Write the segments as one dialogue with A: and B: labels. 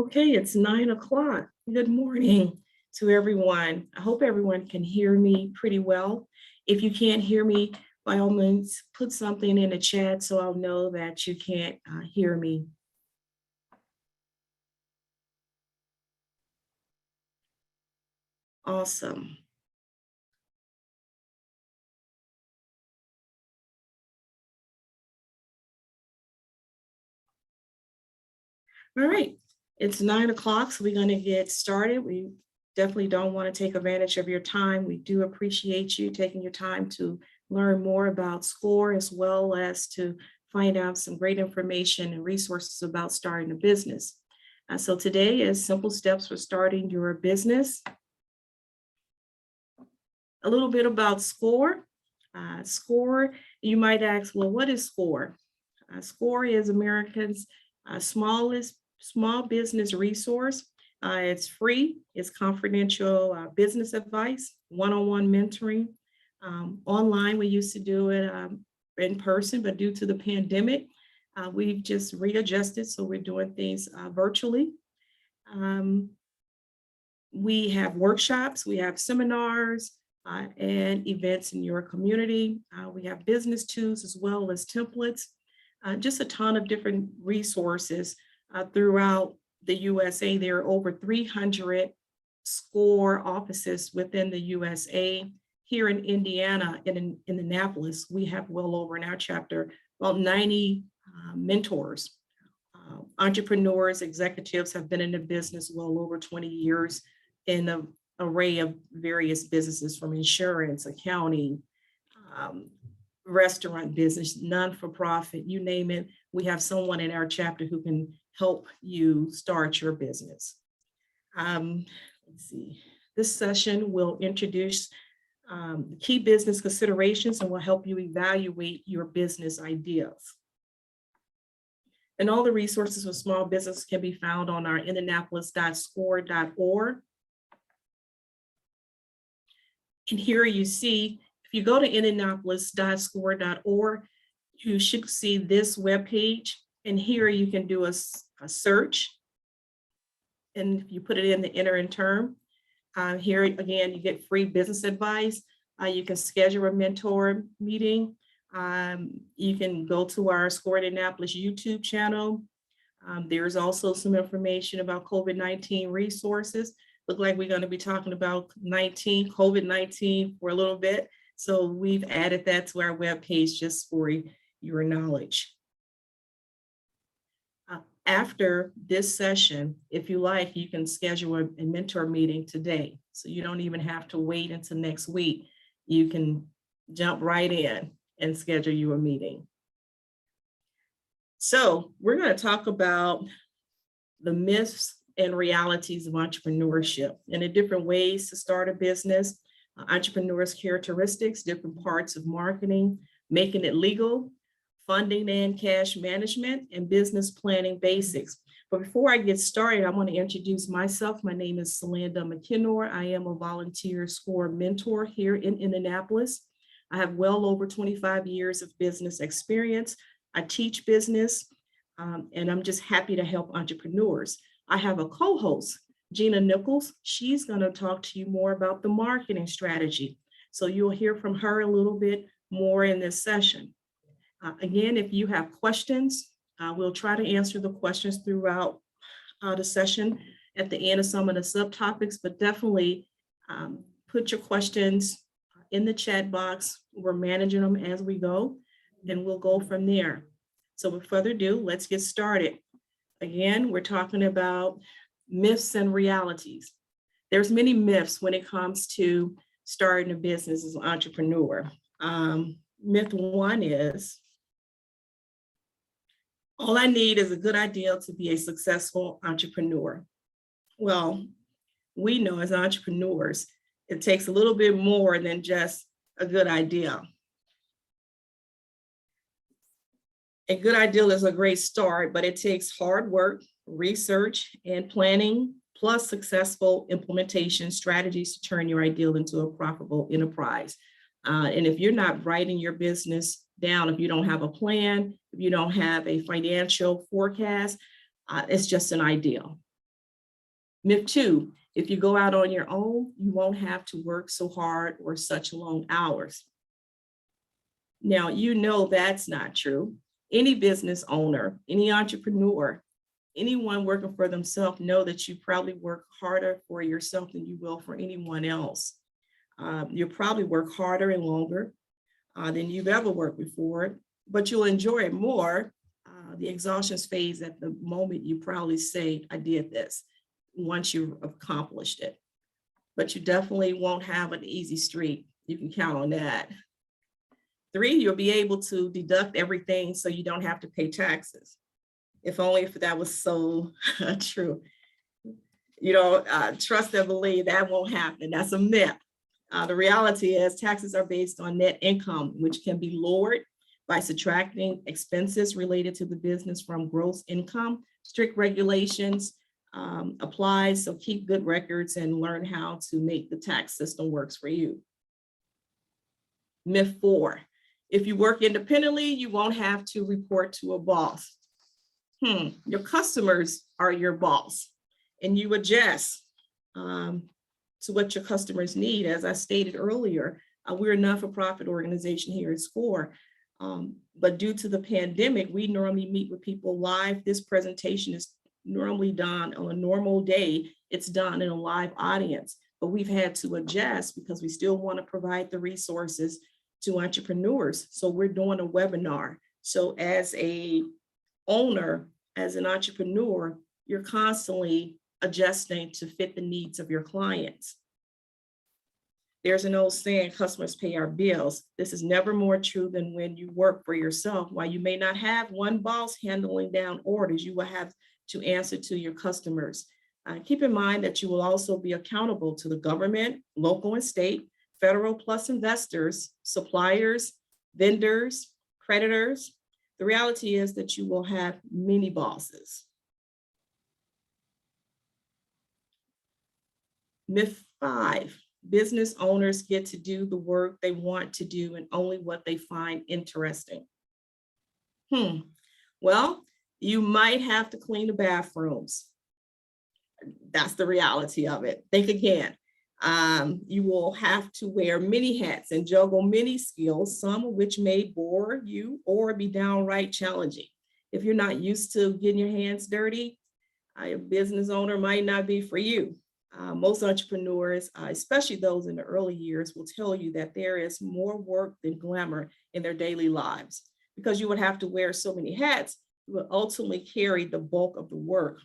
A: Okay, it's 9 o'clock. Good morning to everyone. I hope everyone can hear me pretty well. If you can't hear me, by all means, put something in the chat so I'll know that you can't hear me. Awesome. All right, it's 9 o'clock, so we're going to get started. We definitely don't want to take advantage of your time. We do appreciate you taking your time to learn more about SCORE, as well as to find out some great information and resources about starting a business. So today is simple steps for starting your business. A little bit about SCORE. SCORE, you might ask, well, what is SCORE? SCORE is America's small business resource. It's free, it's confidential business advice, one-on-one mentoring. Online, we used to do it in person, but due to the pandemic, we've just readjusted, so we're doing things virtually. We have workshops, we have seminars, and events in your community. We have business tools as well as templates, just a ton of different resources throughout the USA. There are over 300 SCORE offices within the USA. Here in Indiana, in Indianapolis, we have well over in our chapter, about 90 mentors. Entrepreneurs, executives have been in the business well over 20 years in an array of various businesses, from insurance, accounting, restaurant business, non-for-profit, you name it. We have someone in our chapter who can help you start your business. Let's see. This session will introduce key business considerations and will help you evaluate your business ideas. And all the resources for small business can be found on our indianapolis.score.org. And here you see, if you go to indianapolis.score.org, you should see this webpage. And here you can do a search. And if you put it in the enter in term, here again, you get free business advice. You can schedule a mentor meeting. You can go to our SCORE Indianapolis YouTube channel. There's also some information about COVID-19 resources. Look like we're going to be talking about COVID-19 for a little bit. So we've added that to our webpage just for your knowledge. After this session, if you like, you can schedule a mentor meeting today. So you don't even have to wait until next week. You can jump right in and schedule you a meeting. So we're going to talk about the myths and realities of entrepreneurship and the different ways to start a business, entrepreneurs' characteristics, different parts of marketing, making it legal, funding and cash management, and business planning basics. But before I get started, I want to introduce myself. My name is Salanda McKinnor. I am a volunteer SCORE mentor here in Indianapolis. I have well over 25 years of business experience. I teach business, and I'm just happy to help entrepreneurs. I have a co-host, Gina Nichols. She's going to talk to you more about the marketing strategy. So you'll hear from her a little bit more in this session. Again, if you have questions, we'll try to answer the questions throughout the session at the end of some of the subtopics, but definitely put your questions in the chat box. We're managing them as we go, and we'll go from there. So without further ado, let's get started. Again, we're talking about myths and realities. There's many myths when it comes to starting a business as an entrepreneur. Myth one is, all I need is a good idea to be a successful entrepreneur. Well, we know as entrepreneurs, it takes a little bit more than just a good idea. A good idea is a great start, but it takes hard work, research, and planning, plus successful implementation strategies to turn your idea into a profitable enterprise. And if you're not writing your business down, if you don't have a plan, if you don't have a financial forecast, it's just an idea. Myth 2, if you go out on your own, you won't have to work so hard or such long hours. Now, you know that's not true. Any business owner, any entrepreneur, anyone working for themselves know that you probably work harder for yourself than you will for anyone else. You'll probably work harder and longer than you've ever worked before, but you'll enjoy it more. The exhaustion phase at the moment you probably say, I did this, once you've accomplished it. But you definitely won't have an easy streak. You can count on that. 3, you'll be able to deduct everything so you don't have to pay taxes. If only if that was so true. You know, trust and believe that won't happen. That's a myth. The reality is taxes are based on net income, which can be lowered by subtracting expenses related to the business from gross income. Strict regulations apply, so keep good records and learn how to make the tax system works for you. Myth 4, if you work independently, you won't have to report to a boss. Your customers are your boss, and you adjust to what your customers need. As I stated earlier, we're a not-for-profit organization here at SCORE, but due to the pandemic, we normally meet with people live. This presentation is normally done on a normal day. It's done in a live audience, but we've had to adjust because we still want to provide the resources to entrepreneurs. So we're doing a webinar. So as a owner, as an entrepreneur, you're constantly adjusting to fit the needs of your clients. There's an old saying, customers pay our bills. This is never more true than when you work for yourself. While you may not have one boss handling down orders, you will have to answer to your customers. Keep in mind that you will also be accountable to the government, local and state, federal plus investors, suppliers, vendors, creditors. The reality is that you will have many bosses. Myth 5, business owners get to do the work they want to do and only what they find interesting. Well, you might have to clean the bathrooms. That's the reality of it. Think again. You will have to wear many hats and juggle many skills, some of which may bore you or be downright challenging. If you're not used to getting your hands dirty, a business owner might not be for you. Most entrepreneurs, especially those in the early years, will tell you that there is more work than glamour in their daily lives. Because you would have to wear so many hats, you would ultimately carry the bulk of the work,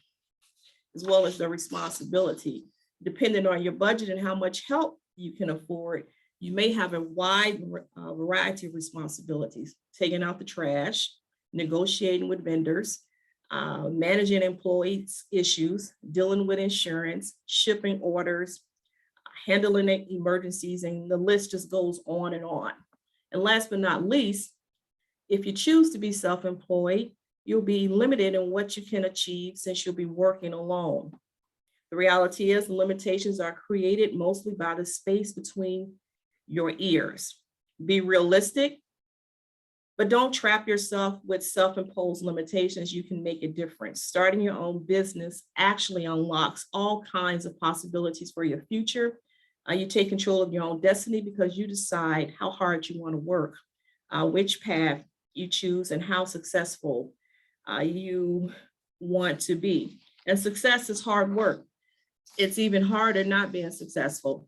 A: as well as the responsibility. Depending on your budget and how much help you can afford, you may have a wide variety of responsibilities: taking out the trash, negotiating with vendors, managing employees' issues, dealing with insurance, shipping orders, handling emergencies, and the list just goes on and on. And last but not least, if you choose to be self-employed, you'll be limited in what you can achieve since you'll be working alone. The reality is the limitations are created mostly by the space between your ears. Be realistic, but don't trap yourself with self-imposed limitations. You can make a difference. Starting your own business actually unlocks all kinds of possibilities for your future. You take control of your own destiny because you decide how hard you want to work, which path you choose, and how successful you want to be. And success is hard work. It's even harder not being successful.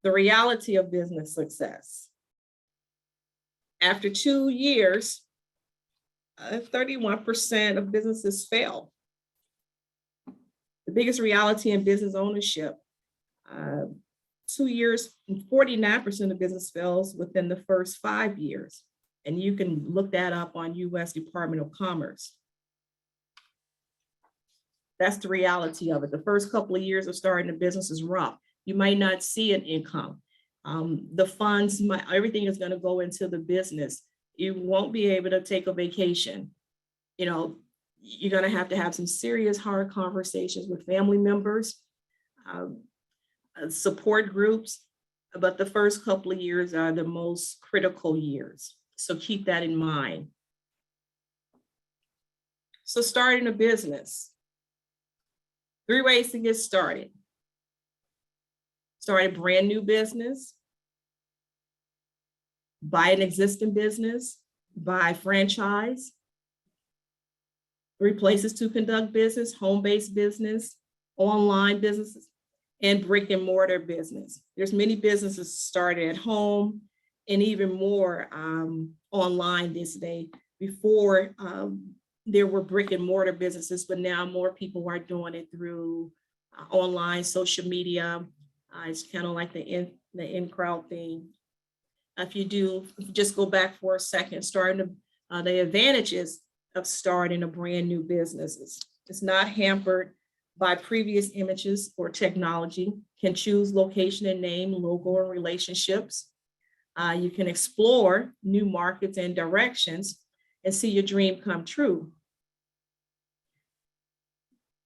A: The reality of business success. After 2 years, 31% of businesses fail. The biggest reality in business ownership, 2 years, 49% of business fails within the first 5 years. And you can look that up on US Department of Commerce. That's the reality of it. The first couple of years of starting a business is rough. You might not see an income. The funds, everything is going to go into the business. You won't be able to take a vacation. You know, you're going to have some serious hard conversations with family members, support groups, but the first couple of years are the most critical years. So keep that in mind. So starting a business. 3 ways to get started. Start a brand new business, buy an existing business, buy franchise. 3 places to conduct business: home-based business, online businesses, and brick and mortar business. There's many businesses started at home and even more online this day. Before, there were brick and mortar businesses, but now more people are doing it through online, social media. It's kind of like the in crowd thing. If you just go back for a second, the advantages of starting a brand new business. It's not hampered by previous images or technology. Can choose location and name, logo, and relationships. You can explore new markets and directions and see your dream come true.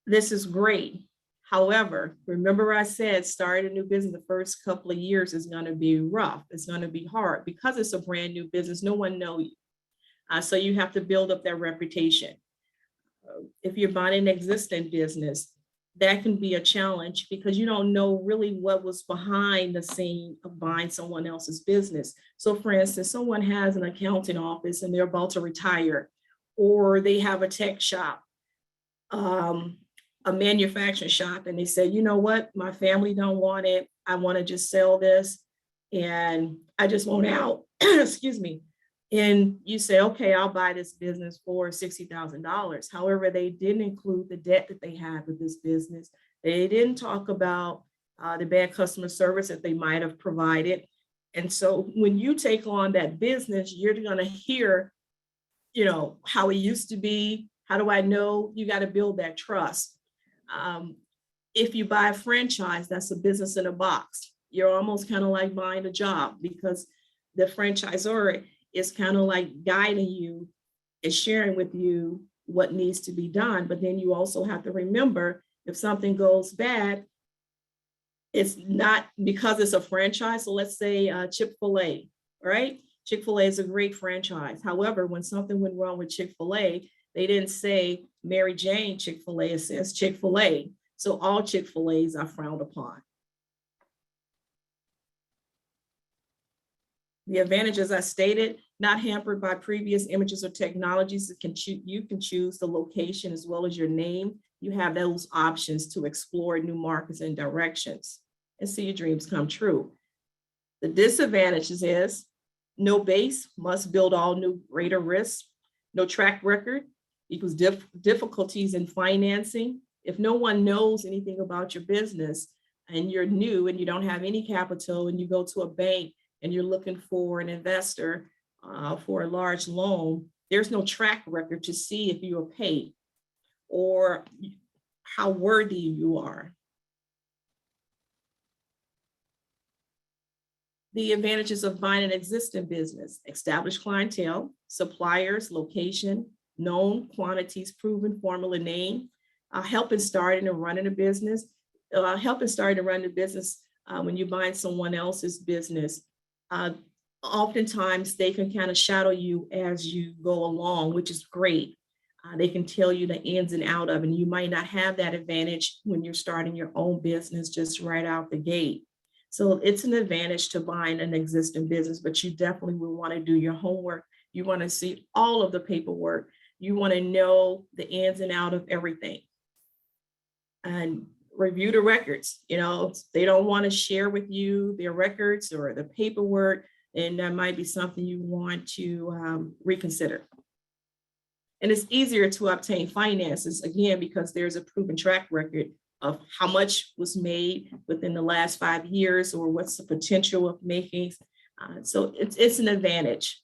A: This is great. However, remember I said starting a new business the first couple of years is going to be rough. It's going to be hard because it's a brand new business. No one knows you. So you have to build up that reputation. If you're buying an existing business, that can be a challenge because you don't know really what was behind the scene of buying someone else's business. So for instance, someone has an accounting office and they're about to retire, or they have a tech shop, a manufacturing shop, and they say, you know what, my family don't want it. I want to just sell this and I just want out, excuse me. And you say, okay, I'll buy this business for $60,000. However, they didn't include the debt that they had with this business. They didn't talk about the bad customer service that they might have provided. And so when you take on that business, you're going to hear, how it used to be. How do I know? You got to build that trust. If you buy a franchise, that's a business in a box. You're almost kind of like buying a job because the franchisor is kind of like guiding you and sharing with you what needs to be done. But then you also have to remember, if something goes bad, it's not because it's a franchise. So let's say Chick-fil-A, right? Chick-fil-A is a great franchise. However, when something went wrong with Chick-fil-A, they didn't say Mary Jane Chick-fil-A, it says Chick-fil-A. So all Chick-fil-A's are frowned upon. The advantages I stated, not hampered by previous images or technologies. You can choose the location as well as your name. You have those options to explore new markets and directions and see your dreams come true. The disadvantages is no base, must build all new, greater risks. No track record equals difficulties in financing. If no one knows anything about your business and you're new and you don't have any capital and you go to a bank and you're looking for an investor for a large loan, there's no track record to see if you are paid or how worthy you are. The advantages of buying an existing business: established clientele, suppliers, location, known quantities, proven formula name, helping starting and running a business, when you're buying someone else's business. Oftentimes they can kind of shadow you as you go along, which is great. They can tell you the ins and out of it, and you might not have that advantage when you're starting your own business just right out the gate. So it's an advantage to buying an existing business, but you definitely will want to do your homework. You want to see all of the paperwork. You want to know the ins and out of everything. And review the records. They don't want to share with you their records or the paperwork, and that might be something you want to reconsider. And it's easier to obtain finances, again, because there's a proven track record of how much was made within the last 5 years or what's the potential of making. So it's an advantage.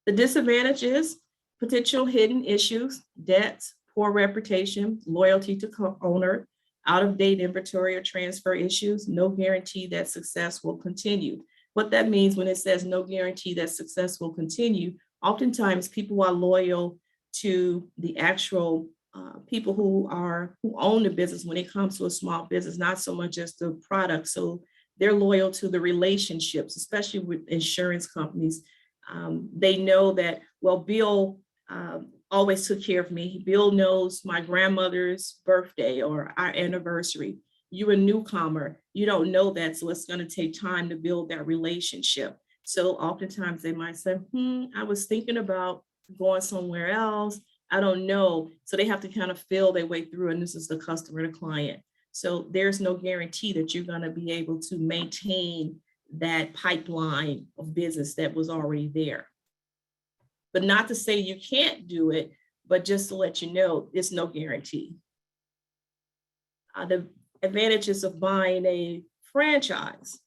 A: The disadvantage is potential hidden issues, debts, poor reputation, loyalty to owner, out-of-date inventory or transfer issues, no guarantee that success will continue. What that means when it says no guarantee that success will continue, oftentimes people are loyal to the actual people who own the business when it comes to a small business, not so much as the product. So they're loyal to the relationships, especially with insurance companies. They know that, well, Bill always took care of me. Bill knows my grandmother's birthday or our anniversary. You're a newcomer, you don't know that, so it's going to take time to build that relationship. So oftentimes they might say, I was thinking about going somewhere else. I don't know. So they have to kind of feel their way through, and this is the customer, the client. So there's no guarantee that you're going to be able to maintain that pipeline of business that was already there. But not to say you can't do it, but just to let you know, it's no guarantee. The advantages of buying a franchise: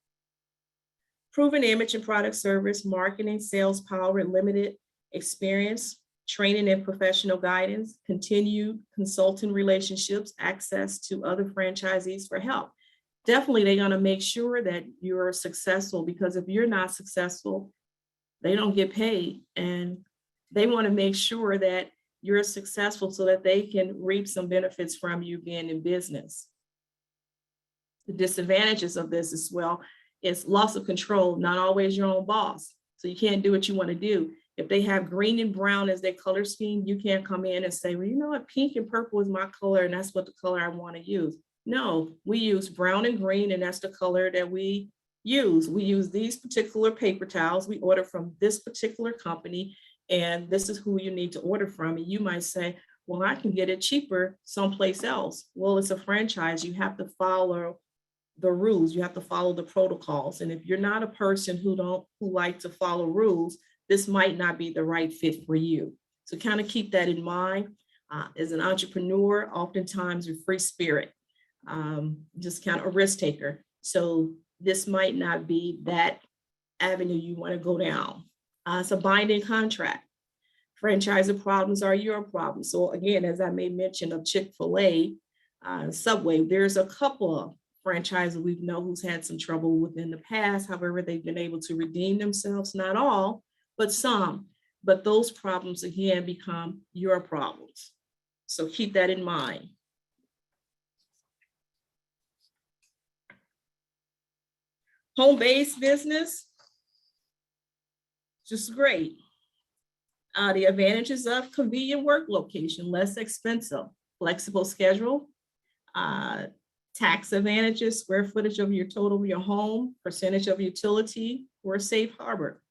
A: proven image and product service, marketing, sales power, limited experience, training and professional guidance, continued consulting relationships, access to other franchisees for help. Definitely, they're going to make sure that you're successful, because if you're not successful, they don't get paid. And they want to make sure that you're successful so that they can reap some benefits from you being in business. The disadvantages of this as well is loss of control, not always your own boss. So you can't do what you want to do. If they have green and brown as their color scheme, you can't come in and say, well, you know what, pink and purple is my color, and that's what the color I want to use. No, we use brown and green, and that's the color that we use. We use these particular paper towels. We order from this particular company, and this is who you need to order from. And you might say, well, I can get it cheaper someplace else. Well, it's a franchise. You have to follow the rules. You have to follow the protocols. And if you're not a person who like to follow rules, this might not be the right fit for you. So kind of keep that in mind. As an entrepreneur, oftentimes you're free spirit, just kind of a risk taker. So this might not be that avenue you want to go down. It's a binding contract. Franchisor problems are your problem. So again, as I may mention of Chick-fil-A, Subway, there's a couple of franchises we know who's had some trouble within the past. However, they've been able to redeem themselves, not all, but some. But those problems, again, become your problems. So keep that in mind. Home-based business, just great. The advantages of convenient work location, less expensive, flexible schedule, tax advantages, square footage of your total of your home, percentage of utility, or a safe harbor.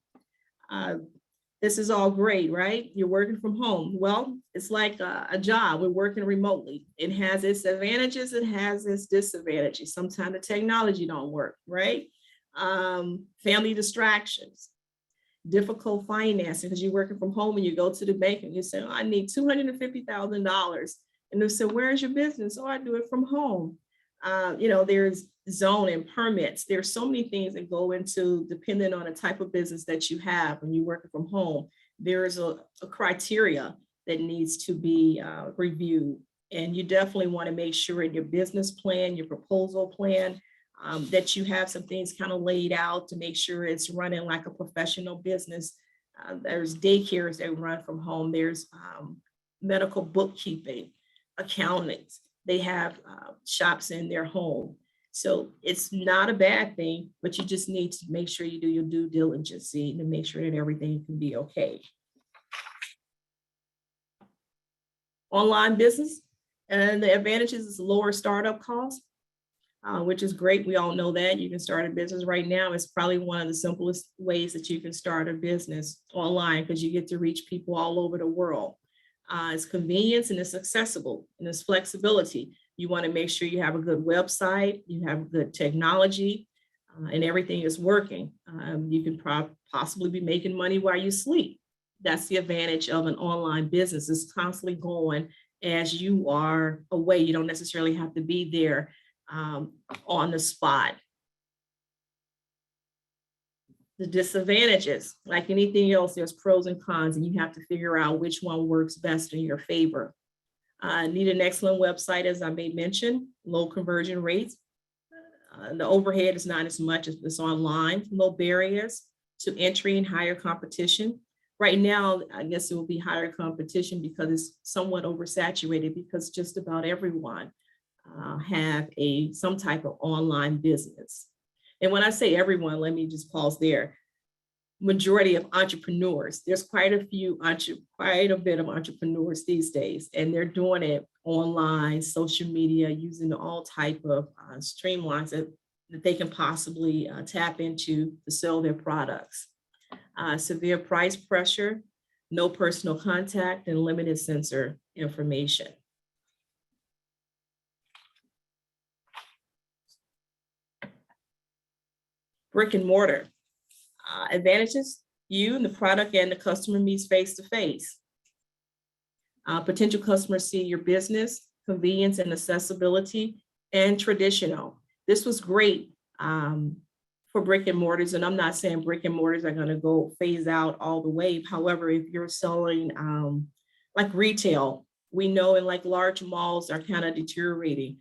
A: This is all great, right? You're working from home. Well, it's like a job. We're working remotely. It has its advantages. It has its disadvantages. Sometimes the technology don't work, right? Family distractions, difficult financing, because you're working from home and you go to the bank and you say, oh, I need $250,000. And they say, where's your business? Oh, I do it from home. There's zone and permits. There's so many things that go into, depending on the type of business that you have when you're working from home. There is a criteria that needs to be reviewed. And you definitely want to make sure in your business plan, your proposal plan, that you have some things kind of laid out to make sure it's running like a professional business. There's daycares that run from home. There's medical bookkeeping, accountants. They have shops in their home. So it's not a bad thing, but you just need to make sure you do your due diligence to make sure that everything can be okay. Online business, and the advantages is lower startup costs, which is great. We all know that you can start a business right now. It's probably one of the simplest ways that you can start a business online, because you get to reach people all over the world. It's convenience, and it's accessible, and it's flexibility. You want to make sure you have a good website, you have good technology, and everything is working. You can possibly be making money while you sleep. That's the advantage of an online business. It's constantly going as you are away. You don't necessarily have to be there on the spot. The disadvantages, like anything else, there's pros and cons, and you have to figure out which one works best in your favor. Need an excellent website, as I may mention, low conversion rates. The overhead is not as much as this online, low barriers to entry and higher competition. Right now, I guess it will be higher competition because it's somewhat oversaturated, because just about everyone have some type of online business. And when I say everyone, let me just pause there. majority of entrepreneurs. There's quite a bit of entrepreneurs these days, and they're doing it online, social media, using all type of streamlines that they can possibly tap into to sell their products. Severe price pressure, no personal contact, and limited sensor information. Brick and mortar. Advantages: you and the product and the customer meets face to face. Potential customers see your business, convenience and accessibility, and traditional. This was great for brick and mortars, and I'm not saying brick and mortars are going to go phase out all the way. However, if you're selling like retail, we know, and like large malls are kind of deteriorating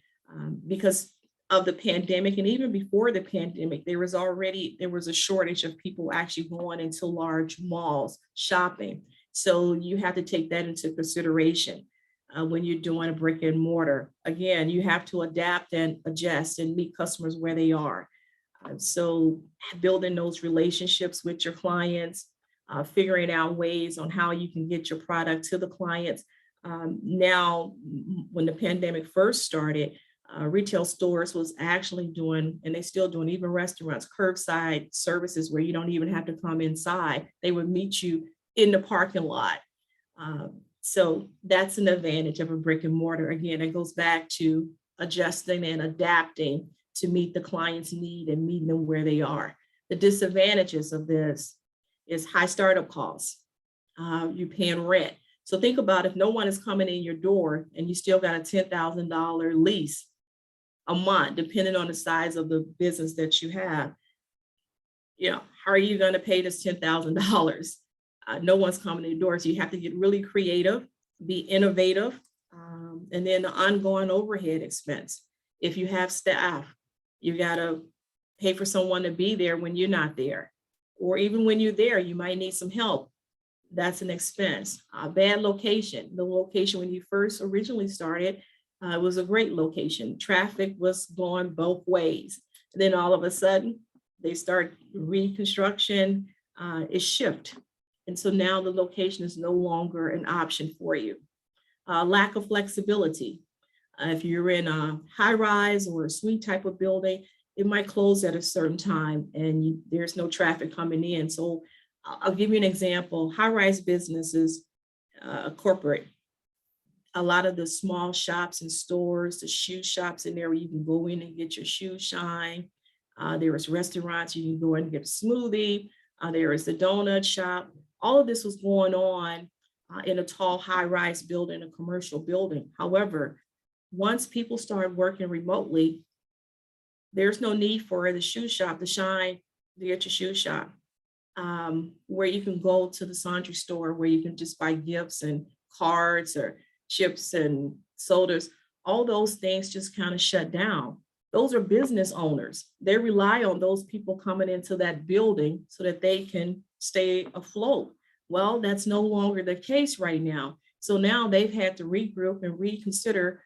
A: because of the pandemic. And even before the pandemic, there was a shortage of people actually going into large malls shopping. So you have to take that into consideration when you're doing a brick and mortar. Again, you have to adapt and adjust and meet customers where they are. So building those relationships with your clients, figuring out ways on how you can get your product to the clients. Now, when the pandemic first started, retail stores was actually doing, and they still doing, even restaurants, curbside services where you don't even have to come inside. They would meet you in the parking lot. So that's an advantage of a brick and mortar. Again, it goes back to adjusting and adapting to meet the client's need and meeting them where they are. The disadvantages of this is high startup costs. You're paying rent. So think about if no one is coming in your door and you still got a $10,000 lease a month, depending on the size of the business that you have. You know, how are you going to pay this $10,000? No one's coming in the door. So you have to get really creative, be innovative, and then the ongoing overhead expense. If you have staff, you got to pay for someone to be there when you're not there. Or even when you're there, you might need some help. That's an expense. Bad location. The location when you first originally started was a great location. Traffic was going both ways. And then all of a sudden, they start reconstruction, it shift. And so now the location is no longer an option for you. Lack of flexibility. If you're in a high rise or a suite type of building, it might close at a certain time and there's no traffic coming in. So I'll give you an example. High rise businesses, corporate, a lot of the small shops and stores, the shoe shops in there where you can go in and get your shoe shine. There is restaurants, you can go in and get a smoothie. There is the donut shop. All of this was going on in a tall high-rise building, a commercial building. However, once people started working remotely, there's no need for the shoe shop to shine to get your shoe shop, where you can go to the laundry store where you can just buy gifts and cards or chips and sodas. All those things just kind of shut down. Those are business owners. They rely on those people coming into that building so that they can stay afloat. Well, that's no longer the case right now. So now they've had to regroup and reconsider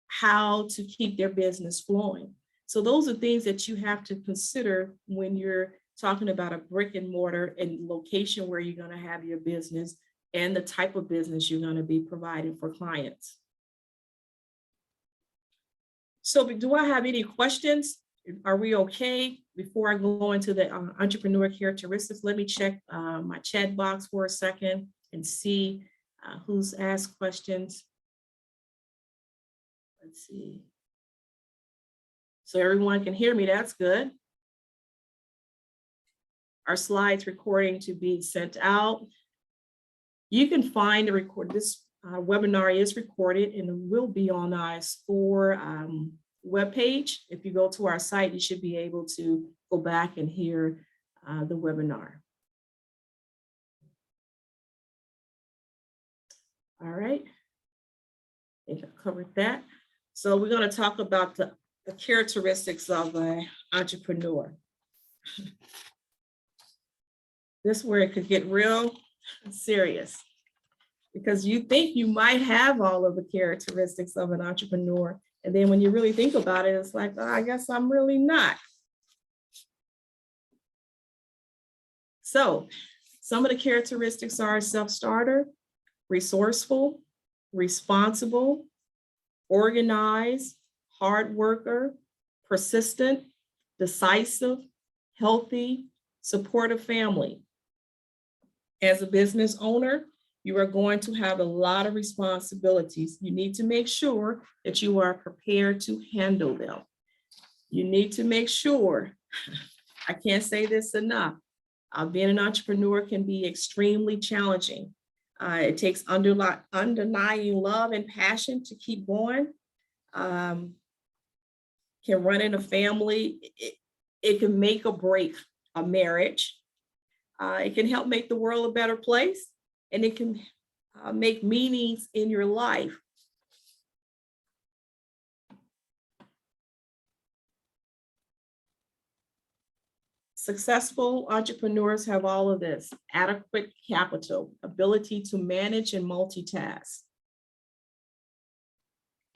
A: how to keep their business flowing. So those are things that you have to consider when you're talking about a brick and mortar and location where you're going to have your business and the type of business you're going to be providing for clients. So do I have any questions? Are we okay? Before I go into the entrepreneur characteristics, let me check my chat box for a second and see who's asked questions. Let's see. So everyone can hear me, that's good. Our slides recording to be sent out. You can find the record. This webinar is recorded and it will be on our SCORE webpage. If you go to our site, you should be able to go back and hear the webinar. All right, I think I covered that. So we're going to talk about the characteristics of an entrepreneur. This is where it could get real serious, because you think you might have all of the characteristics of an entrepreneur. And then when you really think about it, it's like, oh, I guess I'm really not. So some of the characteristics are self-starter, resourceful, responsible, organized, hard worker, persistent, decisive, healthy, supportive family. As a business owner, you are going to have a lot of responsibilities. You need to make sure that you are prepared to handle them. You need to make sure, I can't say this enough, being an entrepreneur can be extremely challenging. It takes underlying love and passion to keep going. Can run in a family. It can make or break a marriage. It can help make the world a better place, and it can make meanings in your life. Successful entrepreneurs have all of this: adequate capital, ability to manage and multitask,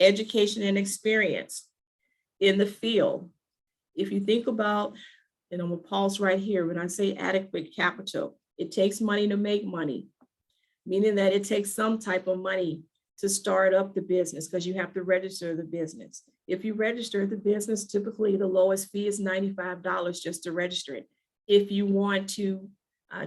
A: education and experience in the field. If you think about, and I'm gonna pause right here, when I say adequate capital, it takes money to make money, meaning that it takes some type of money to start up the business because you have to register the business. If you register the business, typically the lowest fee is $95 just to register it. If you want to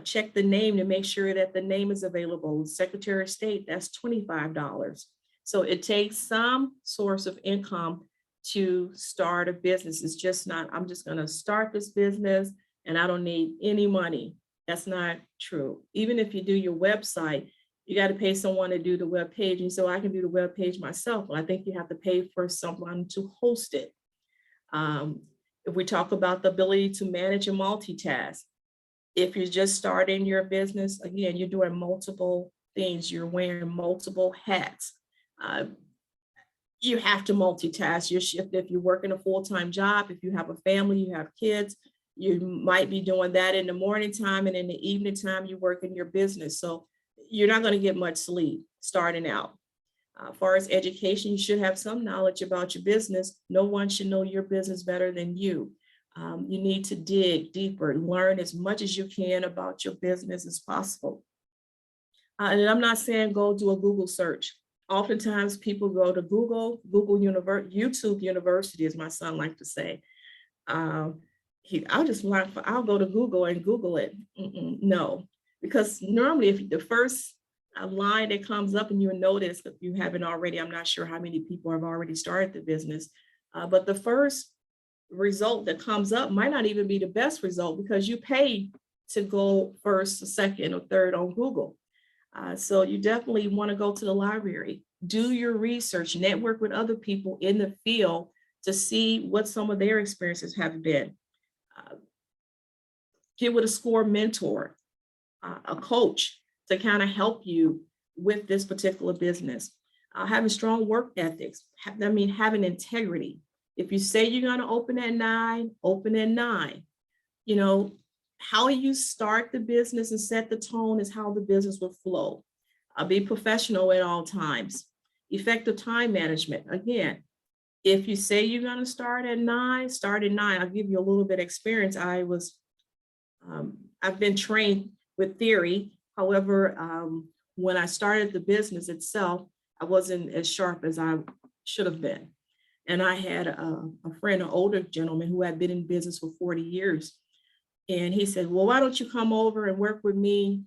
A: check the name to make sure that the name is available, Secretary of State, that's $25. So it takes some source of income to start a business. It's just not, I'm just gonna start this business and I don't need any money. That's not true. Even if you do your website, you got to pay someone to do the web page. And so I can do the web page myself, but I think you have to pay for someone to host it. If we talk about the ability to manage and multitask, if you're just starting your business, again, you're doing multiple things, you're wearing multiple hats. You have to multitask your shift. If you're working a full-time job, if you have a family, you have kids, you might be doing that in the morning time, and in the evening time, you work in your business. So you're not going to get much sleep starting out. As far as education, you should have some knowledge about your business. No one should know your business better than you. You need to dig deeper, learn as much as you can about your business as possible. And I'm not saying go do a Google search. Oftentimes people go to YouTube University, as my son likes to say. I'll go to Google and Google it. No, because normally if the first line that comes up, and you'll notice if you haven't already, I'm not sure how many people have already started the business, but the first result that comes up might not even be the best result because you paid to go first, second, or third on Google. So you definitely want to go to the library, do your research, network with other people in the field to see what some of their experiences have been. Get with a SCORE mentor, a coach to kind of help you with this particular business. Having strong work ethics, having integrity. If you say you're going to open at 9, open at 9. You know, how you start the business and set the tone is how the business will flow. Be professional at all times. Effective time management. Again, if you say you're going to start at 9, start at 9. I'll give you a little bit of experience. I've been trained with theory. However, when I started the business itself, I wasn't as sharp as I should have been. And I had a friend, an older gentleman who had been in business for 40 years. And he said, well, why don't you come over and work with me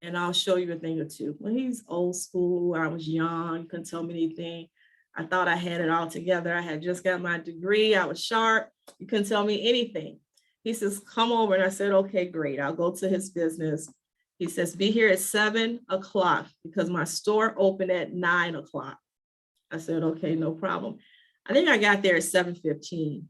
A: and I'll show you a thing or two. Well, he's old school. I was young, couldn't tell me anything. I thought I had it all together. I had just got my degree. I was sharp. You couldn't tell me anything. He says, come over. And I said, okay, great. I'll go to his business. He says, be here at 7 o'clock because my store opened at 9 o'clock. I said, okay, no problem. I think I got there at 7:15.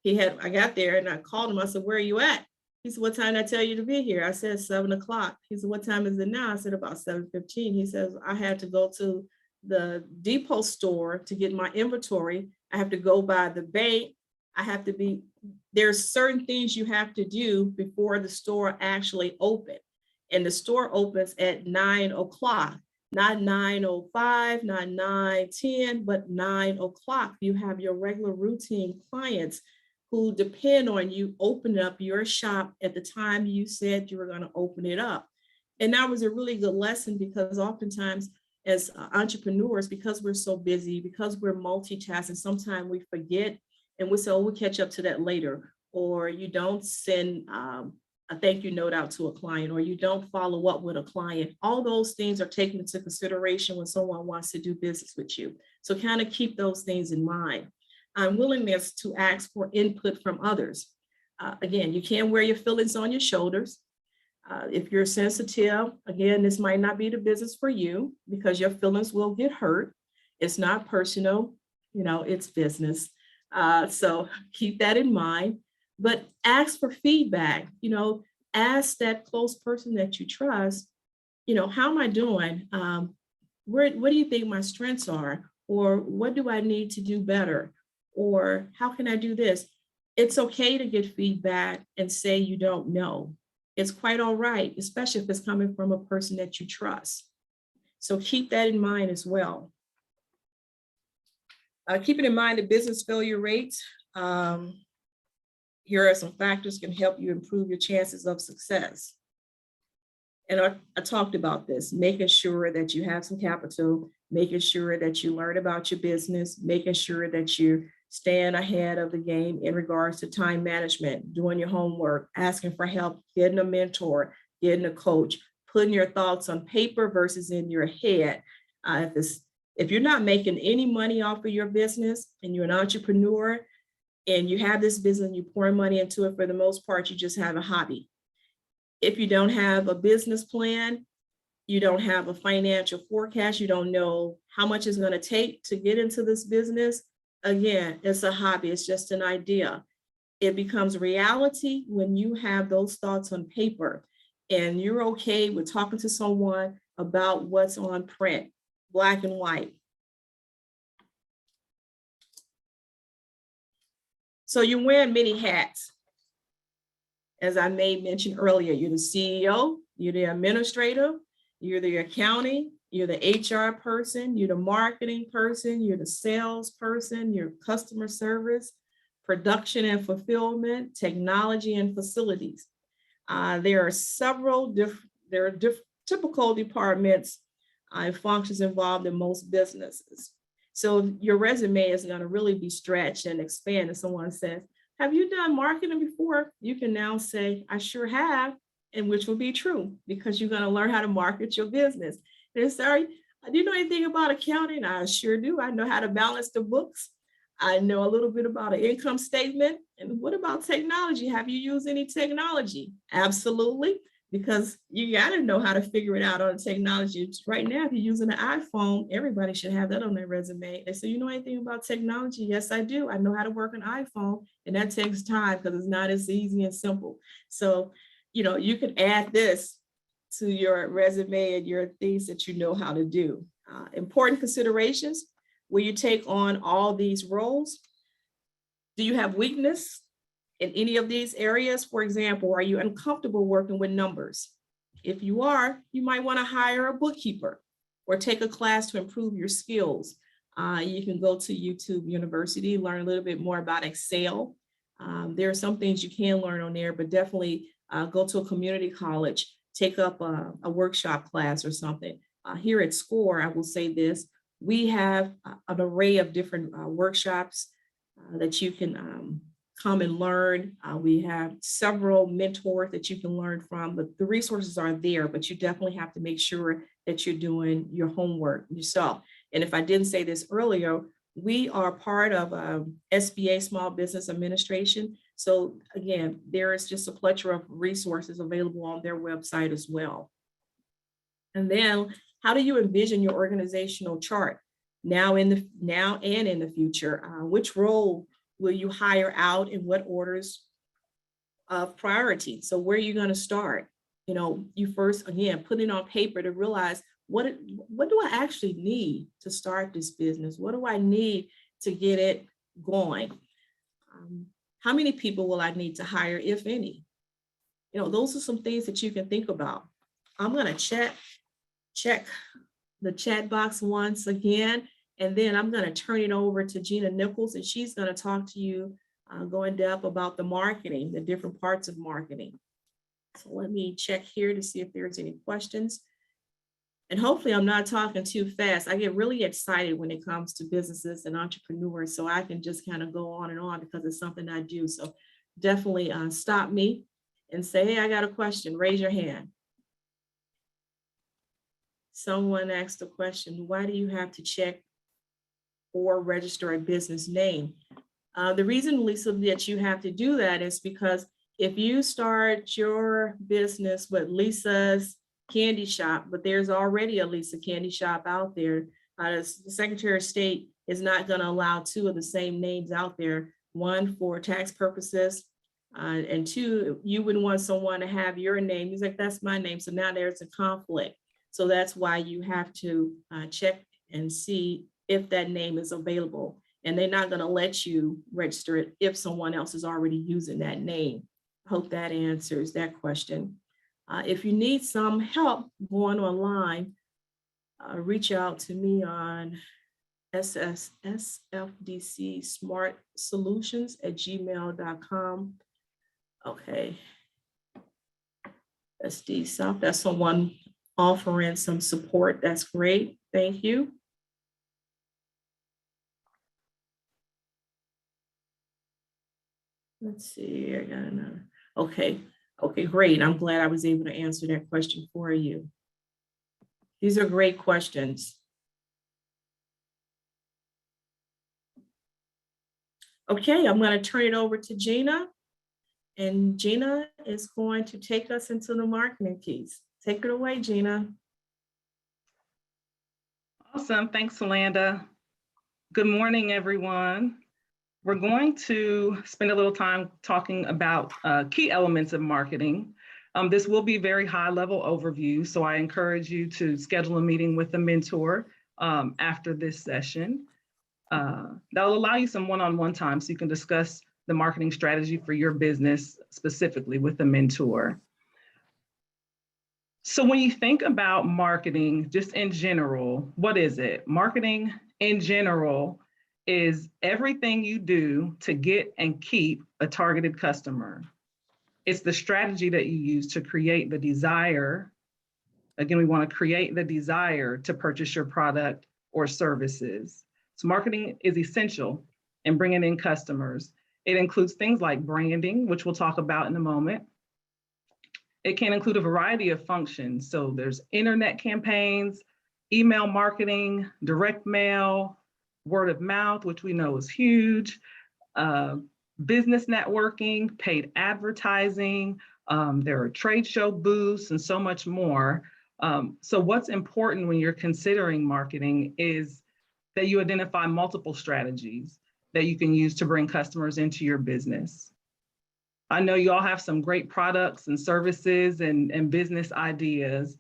A: I got there and I called him. I said, where are you at? He said, what time did I tell you to be here? I said, 7 o'clock. He said, what time is it now? I said, about 7:15. He says, I had to go to the depot store to get my inventory. I have to go by the bank. There's certain things you have to do before the store actually opens. And the store opens at 9 o'clock, not 9:05, not 9:10, but 9 o'clock. You have your regular routine clients who depend on you opening up your shop at the time you said you were going to open it up. And that was a really good lesson, because oftentimes as entrepreneurs, because we're so busy, because we're multitasking, sometimes we forget and we say, oh, we'll catch up to that later. Or you don't send a thank you note out to a client, or you don't follow up with a client. All those things are taken into consideration when someone wants to do business with you. So kind of keep those things in mind. Willingness to ask for input from others. Again, you can't wear your feelings on your shoulders. If you're sensitive, again, this might not be the business for you, because your feelings will get hurt. It's not personal, it's business. So keep that in mind, but ask for feedback. Ask that close person that you trust, how am I doing? What do you think my strengths are? Or what do I need to do better? Or how can I do this? It's okay to get feedback and say you don't know. It's quite all right, especially if it's coming from a person that you trust. So keep that in mind as well. Keeping in mind the business failure rates. Here are some factors can help you improve your chances of success. And I talked about this, making sure that you have some capital, making sure that you learn about your business, making sure that you're staying ahead of the game in regards to time management, doing your homework, asking for help, getting a mentor, getting a coach, putting your thoughts on paper versus in your head. If you're not making any money off of your business and you're an entrepreneur and you have this business and you pour money into it, for the most part, you just have a hobby. If you don't have a business plan, you don't have a financial forecast, you don't know how much it's going to take to get into this business, again, it's a hobby, it's just an idea. It becomes reality when you have those thoughts on paper and you're okay with talking to someone about what's on print, black and white. So you're wearing many hats. As I may mention earlier, you're the CEO, you're the administrator, you're the accounting, you're the HR person, you're the marketing person, you're the sales person, you're customer service, production and fulfillment, technology and facilities. There are several typical departments and functions involved in most businesses. So your resume is going to really be stretched and expand. If someone says, have you done marketing before? You can now say, I sure have, and which will be true, because you're going to learn how to market your business. They're sorry, do you know anything about accounting? I sure do. I know how to balance the books. I know a little bit about an income statement. And what about technology? Have you used any technology? Absolutely, because you got to know how to figure it out on technology. Right now, if you're using an iPhone, everybody should have that on their resume. They say, you know anything about technology? Yes, I do. I know how to work an iPhone, and that takes time because it's not as easy and simple. So, you can add this to your resume and your things that you know how to do. Important considerations when you take on all these roles. Do you have weakness in any of these areas? For example, are you uncomfortable working with numbers? If you are, you might want to hire a bookkeeper or take a class to improve your skills. You can go to YouTube University, learn a little bit more about Excel. There are some things you can learn on there, but definitely go to a community college, take up a workshop class or something. Here at SCORE, I will say this, we have an array of different workshops that you can come and learn. We have several mentors that you can learn from, but the resources are there, but you definitely have to make sure that you're doing your homework yourself. And if I didn't say this earlier, we are part of SBA, Small Business Administration. So again, there is just a plethora of resources available on their website as well. And then how do you envision your organizational chart now and in the future? Which role will you hire out in what orders of priority? So where are you going to start? You first, again, put it on paper to realize what do I actually need to start this business? What do I need to get it going? How many people will I need to hire, if any? Those are some things that you can think about. I'm going to check the chat box once again, and then I'm going to turn it over to Gina Nichols, and she's going to talk to you go in depth about the marketing, the different parts of marketing. So let me check here to see if there's any questions. And hopefully I'm not talking too fast. I get really excited when it comes to businesses and entrepreneurs, so I can just kind of go on and on because it's something I do. So definitely stop me and say, hey, I got a question, raise your hand. Someone asked the question, why do you have to check or register a business name? The reason, Lisa, that you have to do that is because if you start your business with Lisa's Candy Shop, but there's already a Lisa Candy Shop out there, the Secretary of State is not going to allow two of the same names out there, one for tax purposes, and two, you wouldn't want someone to have your name. He's like, that's my name. So now there's a conflict. So that's why you have to check and see if that name is available. And they're not going to let you register it if someone else is already using that name. I hope that answers that question. If you need some help going online, reach out to me on ssfdcsmartsolutions@gmail.com. Okay. SD South, that's someone offering some support. That's great. Thank you. Let's see, I got another. Okay, great. I'm glad I was able to answer that question for you. These are great questions. Okay, I'm going to turn it over to Gina. And Gina is going to take us into the marketing piece. Take it away, Gina.
B: Awesome. Thanks, Yolanda. Good morning, everyone. We're going to spend a little time talking about key elements of marketing. This will be very high-level overview, so I encourage you to schedule a meeting with a mentor after this session. That'll allow you some one-on-one time so you can discuss the marketing strategy for your business specifically with a mentor. So when you think about marketing, just in general, what is it? Marketing in general is everything you do to get and keep a targeted customer. It's the strategy that you use to create the desire. Again, we want to create the desire to purchase your product or services. So marketing is essential in bringing in customers. It includes things like branding, which we'll talk about in a moment. It can include a variety of functions. So there's internet campaigns, email marketing, direct mail, word of mouth, which we know is huge, business networking, paid advertising, there are trade show booths and so much more. So what's important when you're considering marketing is that you identify multiple strategies that you can use to bring customers into your business. I know you all have some great products and services and business ideas,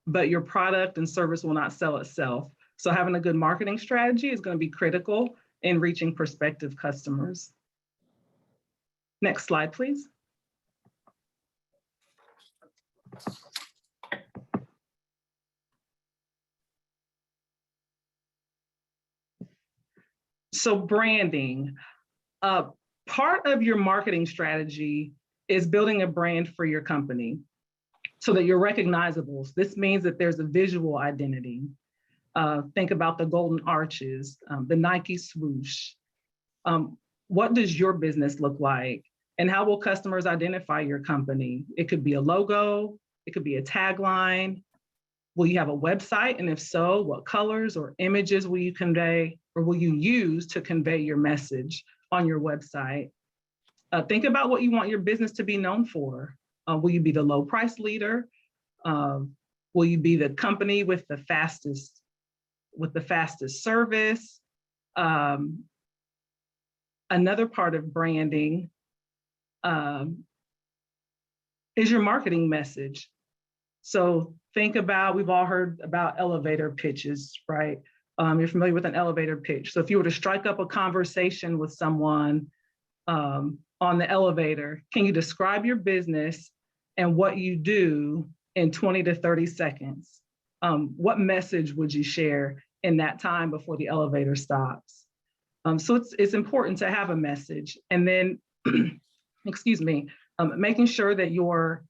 B: but your product and service will not sell itself. So having a good marketing strategy is going to be critical in reaching prospective customers. Next slide, please. So branding, part of your marketing strategy is building a brand for your company so that you're recognizable. This means that there's a visual identity. Think about the golden arches, the Nike swoosh. What does your business look like? And how will customers identify your company? It could be a logo, it could be a tagline. Will you have a website? And if so, what colors or images will you convey or will you use to convey your message on your website? Think about what you want your business to be known for. Will you be the low price leader? Will you be the company with the fastest service? Another part of branding is your marketing message. So think about, we've all heard about elevator pitches, right? You're familiar with an elevator pitch. So if you were to strike up a conversation with someone on the elevator, can you describe your business and what you do in 20 to 30 seconds? What message would you share in that time before the elevator stops? So it's important to have a message, and then, excuse me, making sure that your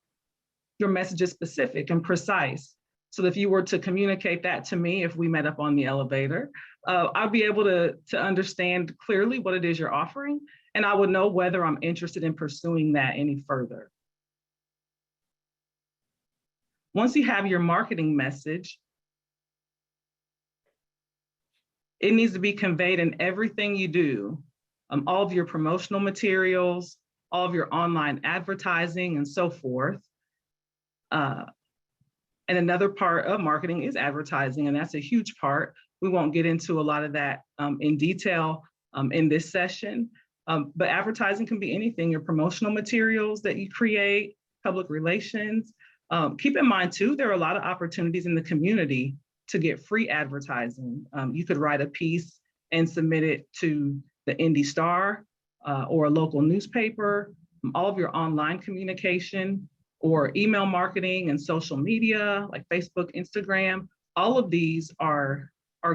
B: message is specific and precise. So if you were to communicate that to me, if we met up on the elevator, I'll be able to understand clearly what it is you're offering, and I would know whether I'm interested in pursuing that any further. Once you have your marketing message, it needs to be conveyed in everything you do, all of your promotional materials, all of your online advertising, and so forth. And another part of marketing is advertising, and that's a huge part. We won't get into a lot of that in detail in this session, but advertising can be anything, your promotional materials that you create, public relations. Keep in mind too, there are a lot of opportunities in the community to get free advertising. You could write a piece and submit it to the Indy Star or a local newspaper, all of your online communication or email marketing and social media like Facebook, Instagram. All of these are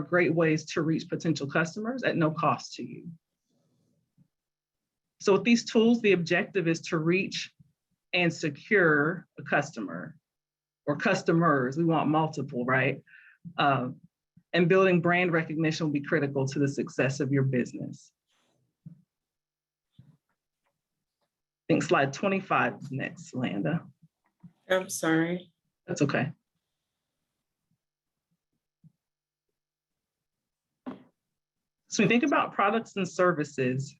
B: great ways to reach potential customers at no cost to you. So with these tools, the objective is to reach and secure a customer or customers. We want multiple, right? And building brand recognition will be critical to the success of your business. I think slide 25 is next, Landa.
A: I'm sorry.
B: That's okay. So we think about products and services,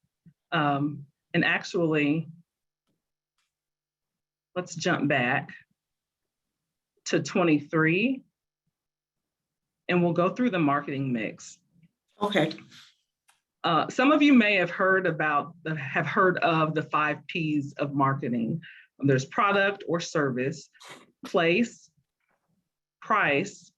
B: and actually, let's jump back to 23, and we'll go through the marketing mix.
A: Okay.
B: Some of you may have heard of the 5 Ps of marketing. There's product or service, place, price,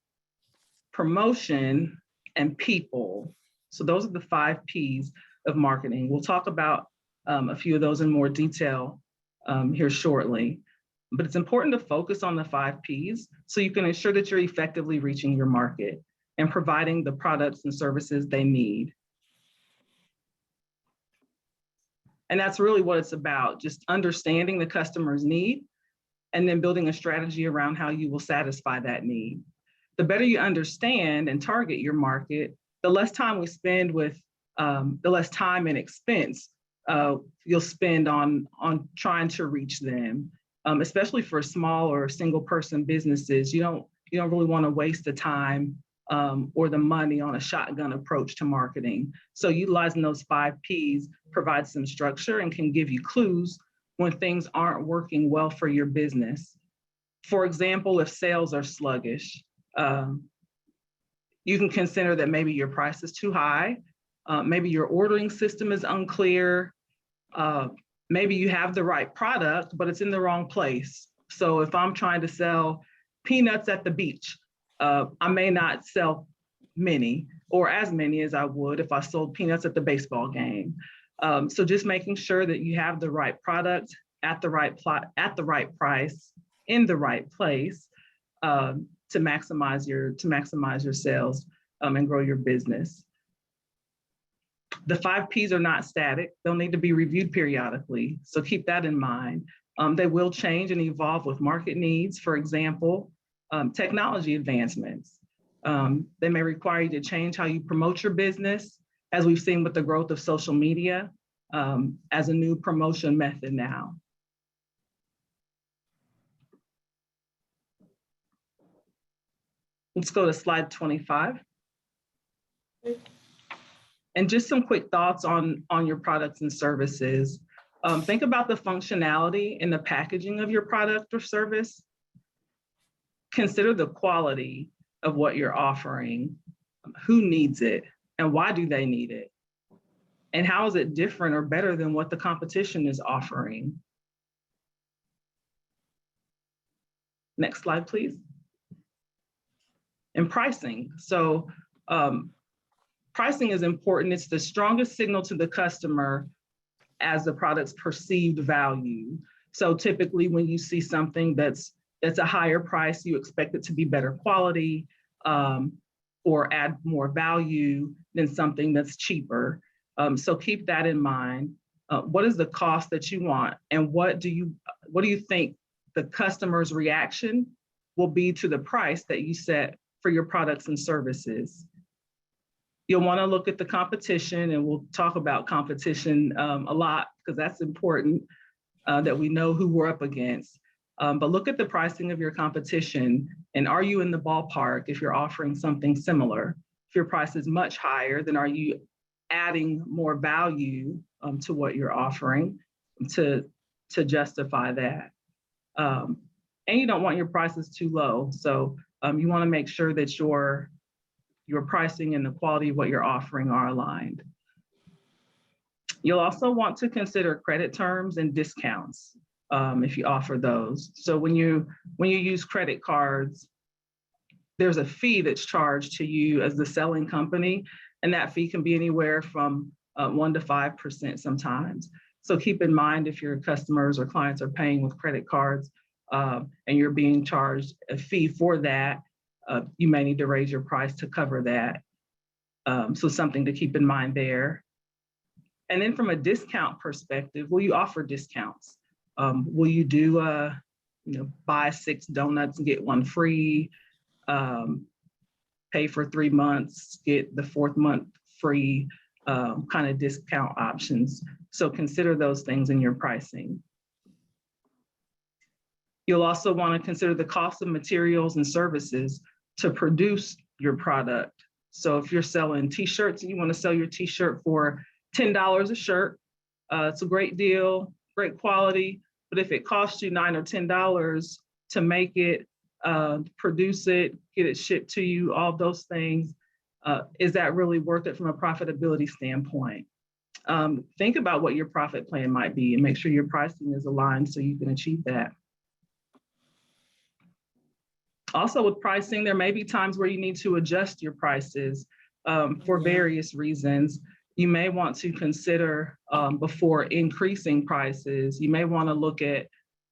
B: promotion, and people. So those are the 5 Ps of marketing. We'll talk about a few of those in more detail here shortly. But it's important to focus on the 5 Ps so you can ensure that you're effectively reaching your market and providing the products and services they need. And that's really what it's about, just understanding the customer's need and then building a strategy around how you will satisfy that need. The better you understand and target your market, the less time we spend with, the less time and expense you'll spend on trying to reach them. Especially for small or single person businesses, you don't really want to waste the time or the money on a shotgun approach to marketing. So utilizing those 5 Ps provides some structure and can give you clues when things aren't working well for your business. For example, if sales are sluggish, you can consider that maybe your price is too high, maybe your ordering system is unclear, maybe you have the right product, but it's in the wrong place. So if I'm trying to sell peanuts at the beach, I may not sell many or as many as I would if I sold peanuts at the baseball game. So just making sure that you have the right product at the right price in the right place to maximize your sales and grow your business. The 5 Ps are not static. They'll need to be reviewed periodically. So keep that in mind. They will change and evolve with market needs. For example, technology advancements. They may require you to change how you promote your business, as we've seen with the growth of social media as a new promotion method now. Let's go to slide 25. And just some quick thoughts on your products and services. Think about the functionality and the packaging of your product or service. Consider the quality of what you're offering. Who needs it and why do they need it? And how is it different or better than what the competition is offering? Next slide, please. And pricing. So pricing is important. It's the strongest signal to the customer as the product's perceived value. So typically when you see something that's a higher price, you expect it to be better quality or add more value than something that's cheaper. So keep that in mind. What is the cost that you want, and what do you think the customer's reaction will be to the price that you set for your products and services? You'll want to look at the competition, and we'll talk about competition a lot because that's important that we know who we're up against. But look at the pricing of your competition, and are you in the ballpark if you're offering something similar? If your price is much higher, then are you adding more value to what you're offering to justify that? And you don't want your prices too low. So you want to make sure that your pricing and the quality of what you're offering are aligned. You'll also want to consider credit terms and discounts if you offer those. So when you use credit cards, there's a fee that's charged to you as the selling company, and that fee can be anywhere from 1% to 5% sometimes. So keep in mind if your customers or clients are paying with credit cards and you're being charged a fee for that, you may need to raise your price to cover that. So something to keep in mind there. And then from a discount perspective, will you offer discounts? Will you do buy 6 donuts and get 1 free, pay for 3 months, get the 4th month free, kind of discount options. So consider those things in your pricing. You'll also want to consider the cost of materials and services to produce your product. So if you're selling t-shirts and you want to sell your t-shirt for $10 a shirt, it's a great deal, great quality. But if it costs you $9 or $10 to make it, produce it, get it shipped to you, all those things, is that really worth it from a profitability standpoint? Think about what your profit plan might be and make sure your pricing is aligned so you can achieve that. Also with pricing, there may be times where you need to adjust your prices for various reasons. You may want to consider before increasing prices, you may want to look at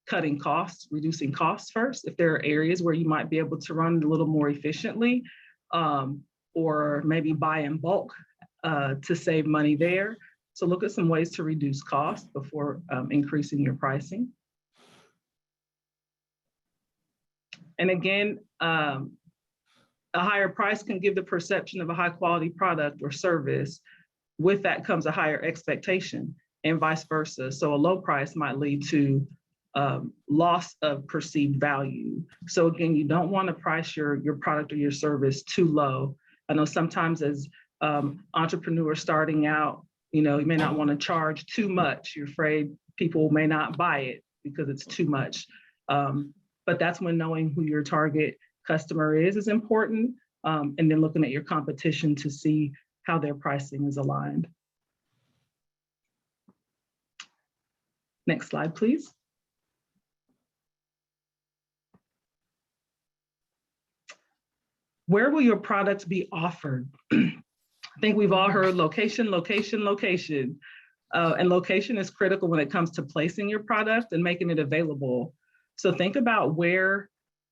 B: cutting costs, reducing costs first. If there are areas where you might be able to run a little more efficiently, or maybe buy in bulk to save money there. So look at some ways to reduce costs before increasing your pricing. And again, a higher price can give the perception of a high quality product or service. With that comes a higher expectation and vice versa. So a low price might lead to loss of perceived value. So again, you don't want to price your product or your service too low. I know sometimes as entrepreneurs starting out, you may not want to charge too much. You're afraid people may not buy it because it's too much. But that's when knowing who your target customer is important, and then looking at your competition to see how their pricing is aligned. Next slide, please. Where will your products be offered? I think we've all heard location, location, location. And location is critical when it comes to placing your product and making it available. So think about where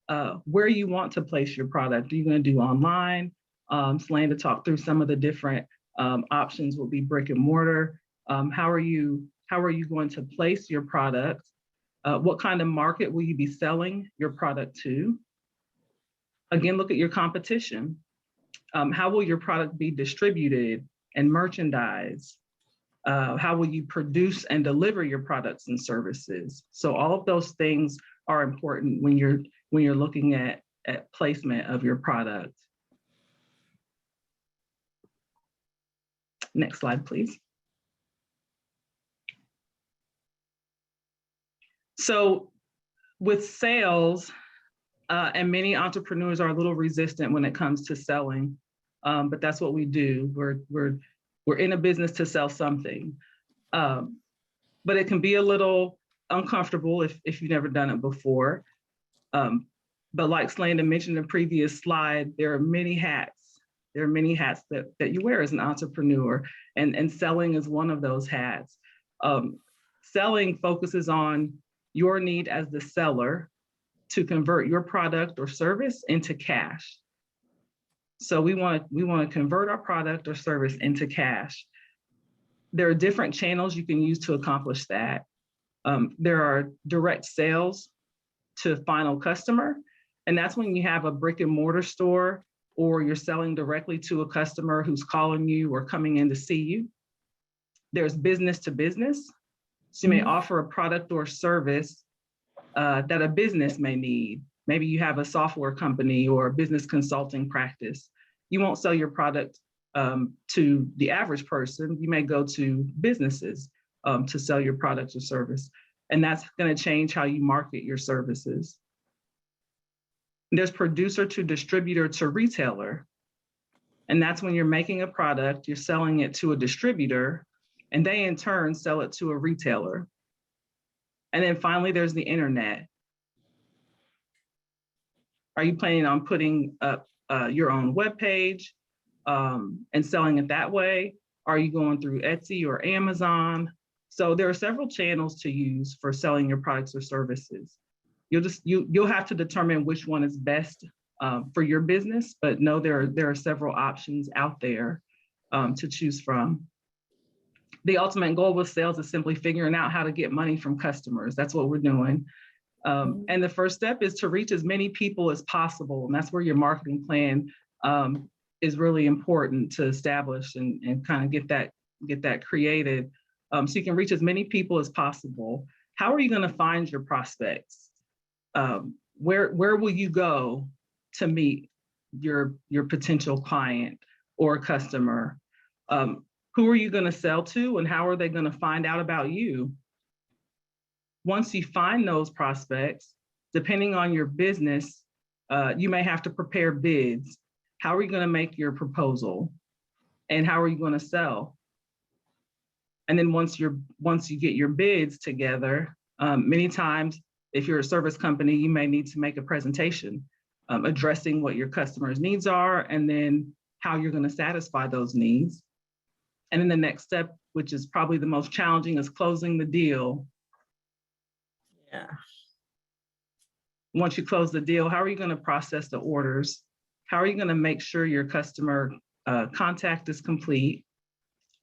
B: you want to place your product. Are you going to do online? Selene to talk through some of the different options will be brick and mortar. How are you going to place your product? What kind of market will you be selling your product to? Again, look at your competition. How will your product be distributed and merchandised? How will you produce and deliver your products and services? So all of those things are important when you're looking at placement of your product. Next slide, please. So with sales, and many entrepreneurs are a little resistant when it comes to selling, but that's what we do. We're in a business to sell something, but it can be a little uncomfortable if you've never done it before. But like Selena mentioned in the previous slide, there are many hats. There are many hats that you wear as an entrepreneur, and selling is one of those hats. Selling focuses on your need as the seller to convert your product or service into cash. So we want to convert our product or service into cash. There are different channels you can use to accomplish that. There are direct sales to final customer, and that's when you have a brick and mortar store or you're selling directly to a customer who's calling you or coming in to see you. There's business to business. So you may offer a product or service that a business may need. Maybe you have a software company or a business consulting practice. You won't sell your product to the average person. You may go to businesses to sell your product or service. And that's going to change how you market your services. There's producer to distributor to retailer. And that's when you're making a product, you're selling it to a distributor, and they in turn sell it to a retailer. And then finally, there's the internet. Are you planning on putting up your own webpage and selling it that way? Are you going through Etsy or Amazon? So there are several channels to use for selling your products or services. You'll have to determine which one is best for your business, but know there are several options out there to choose from. The ultimate goal with sales is simply figuring out how to get money from customers. That's what we're doing. And the first step is to reach as many people as possible. And that's where your marketing plan is really important to establish and kind of get that created. So you can reach as many people as possible. How are you going to find your prospects? Where will you go to meet your potential client or customer? Who are you going to sell to, and how are they going to find out about you? Once you find those prospects, depending on your business, you may have to prepare bids. How are you going to make your proposal? And how are you going to sell? And then once you get your bids together, many times, if you're a service company, you may need to make a presentation addressing what your customers' needs are and then how you're going to satisfy those needs. And then the next step, which is probably the most challenging, is closing the deal.
A: Yeah.
B: Once you close the deal, how are you going to process the orders? How are you going to make sure your customer contact is complete?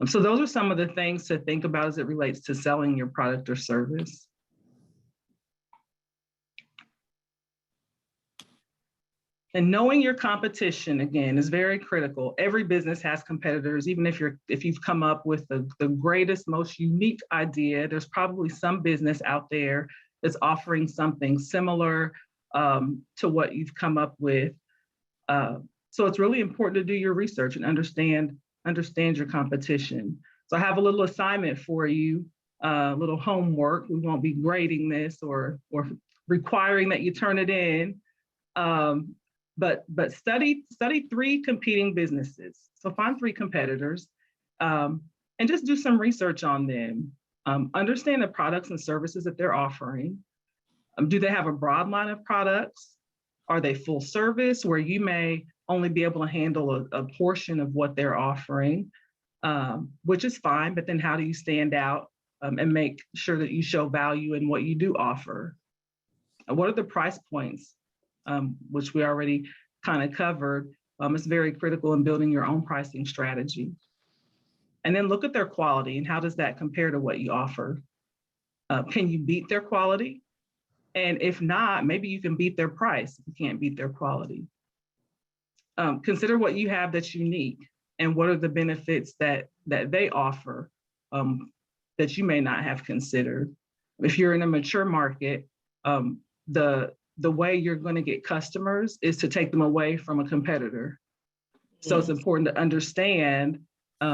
B: So those are some of the things to think about as it relates to selling your product or service. And knowing your competition, again, is very critical. Every business has competitors. Even if you've come up with the greatest, most unique idea, there's probably some business out there that's offering something similar to what you've come up with. So it's really important to do your research and understand your competition. So I have a little assignment for you, a little homework. We won't be grading this or requiring that you turn it in. But study 3 competing businesses. So find 3 competitors and just do some research on them. Understand the products and services that they're offering. Do they have a broad line of products? Are they full service where you may only be able to handle a portion of what they're offering, which is fine, but then how do you stand out and make sure that you show value in what you do offer? What are the price points? Which we already kind of covered. It's very critical in building your own pricing strategy. And then look at their quality and how does that compare to what you offer? Can you beat their quality? And if not, maybe you can beat their price if you can't beat their quality. Consider what you have that's unique and what are the benefits that they offer that you may not have considered. If you're in a mature market, the way you're going to get customers is to take them away from a competitor. So it's important to understand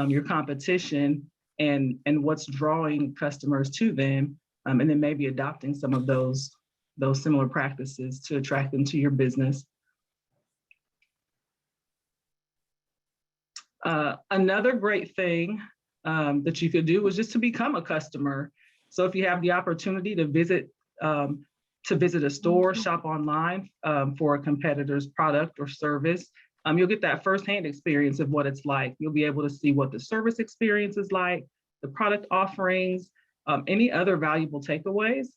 B: your competition and what's drawing customers to them, and then maybe adopting some of those similar practices to attract them to your business. Another great thing that you could do is just to become a customer. So if you have the opportunity to visit a store, shop online for a competitor's product or service, you'll get that firsthand experience of what it's like. You'll be able to see what the service experience is like, the product offerings, any other valuable takeaways.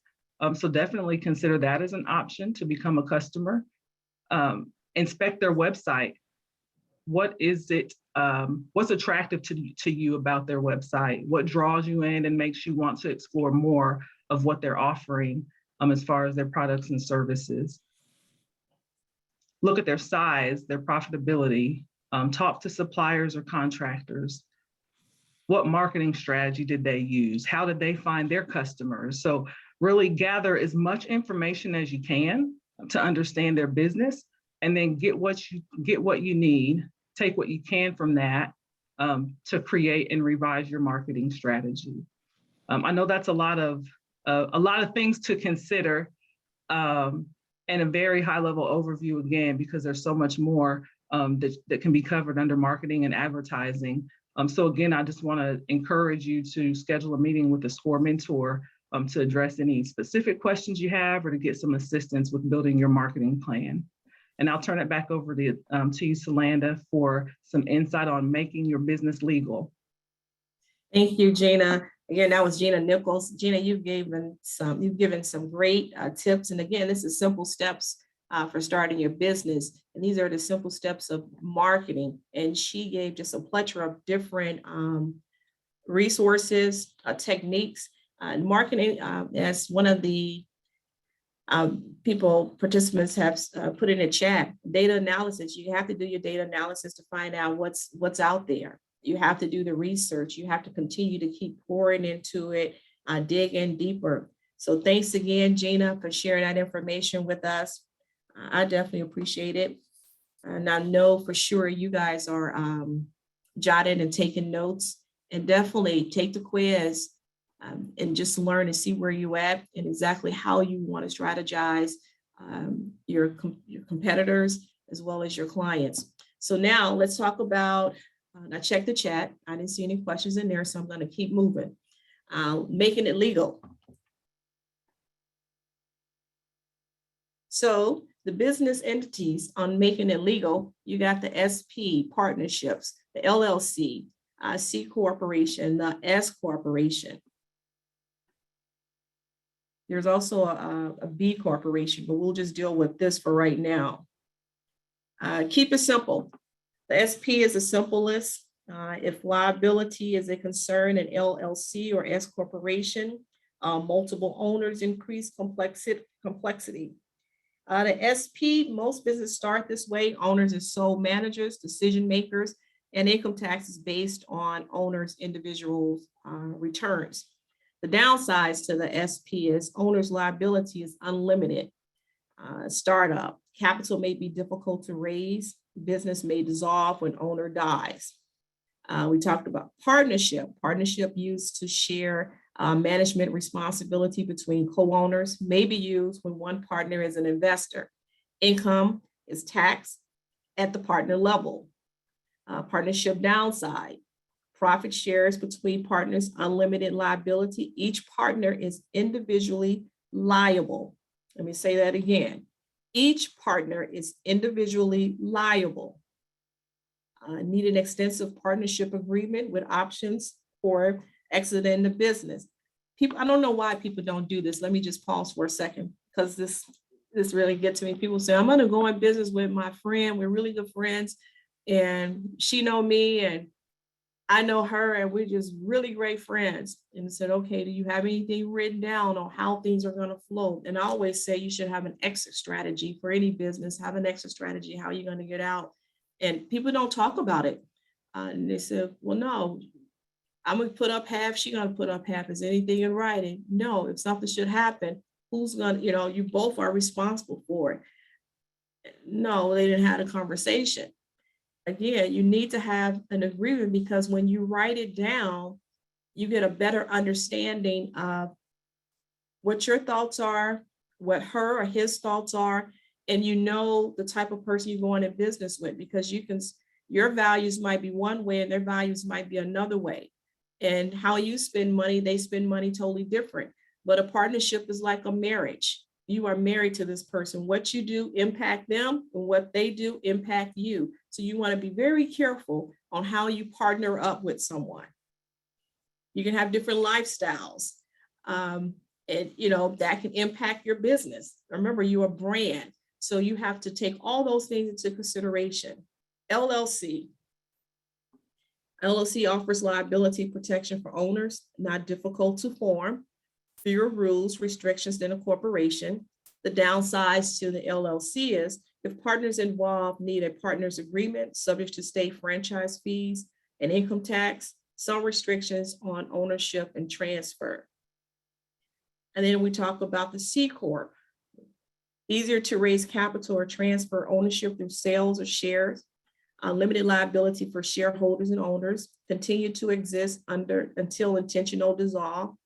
B: So definitely consider that as an option to become a customer. Inspect their website. what is it, what's attractive to you about their website? What draws you in and makes you want to explore more of what they're offering as far as their products and services? Look at their size, their profitability, talk to suppliers or contractors. What marketing strategy did they use? How did they find their customers? So really gather as much information as you can to understand their business, and then get what you need, take what you can from that to create and revise your marketing strategy. I know that's a lot of things to consider, and a very high level overview again, because there's so much more that can be covered under marketing and advertising. So again, I just want to encourage you to schedule a meeting with a SCORE mentor to address any specific questions you have or to get some assistance with building your marketing plan. And I'll turn it back over to you, Solanda, for some insight on making your business legal.
A: Thank you, Gina. Again, that was Gina Nichols. Gina, you've given some great tips. And again, this is simple steps for starting your business. And these are the simple steps of marketing. And she gave just a plethora of different resources, techniques. Marketing, as one of the participants have put in a chat, data analysis. You have to do your data analysis to find out what's out there. You have to do the research. You have to continue to keep pouring into it, dig in deeper. So thanks again, Gina, for sharing that information with us. I definitely appreciate it. And I know for sure you guys are jotting and taking notes, and definitely take the quiz and just learn and see where you at and exactly how you want to strategize your competitors as well as your clients. So now let's talk about, I checked the chat. I didn't see any questions in there, so I'm going to keep moving. Making it legal. So the business entities on making it legal, you got the SP partnerships, the LLC, C corporation, the S corporation. There's also a B corporation, but we'll just deal with this for right now. Keep it simple. The SP is the simplest. If liability is a concern, an LLC or S corporation, multiple owners increase complexity. The SP, most businesses start this way. Owners are sole managers, decision makers, and income tax is based on owners' individual returns. The downsides to the SP is owner's liability is unlimited. Startup, capital may be difficult to raise. Business may dissolve when owner dies. We talked about partnership. Partnership used to share management responsibility between co-owners may be used when one partner is an investor. Income is taxed at the partner level. Partnership downside. Profit shares between partners, unlimited liability. Each partner is individually liable. Let me say that again. Each partner is individually liable. Need an extensive partnership agreement with options for exiting the business. People, I don't know why people don't do this. Let me just pause for a second, because this really gets to me. People say, I'm going to go in business with my friend. We're really good friends, and she know me, and I know her, and we're just really great friends. And I said, okay, do you have anything written down on how things are going to flow? And I always say you should have an exit strategy for any business. Have an exit strategy. How are you going to get out? And people don't talk about it. And they said, well, no, I'm going to put up half. She's going to put up half. Is anything in writing? No, if something should happen, who's going to, you both are responsible for it. No, they didn't have a conversation. Again, you need to have an agreement, because when you write it down, you get a better understanding of what your thoughts are, what her or his thoughts are, and you know the type of person you're going in business with, because your values might be one way and their values might be another way. And how you spend money, they spend money totally different. But a partnership is like a marriage. You are married to this person. What you do impact them, and what they do impact you. So you want to be very careful on how you partner up with someone. You can have different lifestyles, and that can impact your business. Remember, you're a brand, so you have to take all those things into consideration. LLC. LLC offers liability protection for owners, not difficult to form, fewer rules, restrictions than a corporation. The downsides to the LLC is if partners involved need a partner's agreement subject to state franchise fees and income tax, some restrictions on ownership and transfer. And then we talk about the C Corp. Easier to raise capital or transfer ownership through sales or shares. Limited liability for shareholders and owners, continue to exist until intentional dissolve.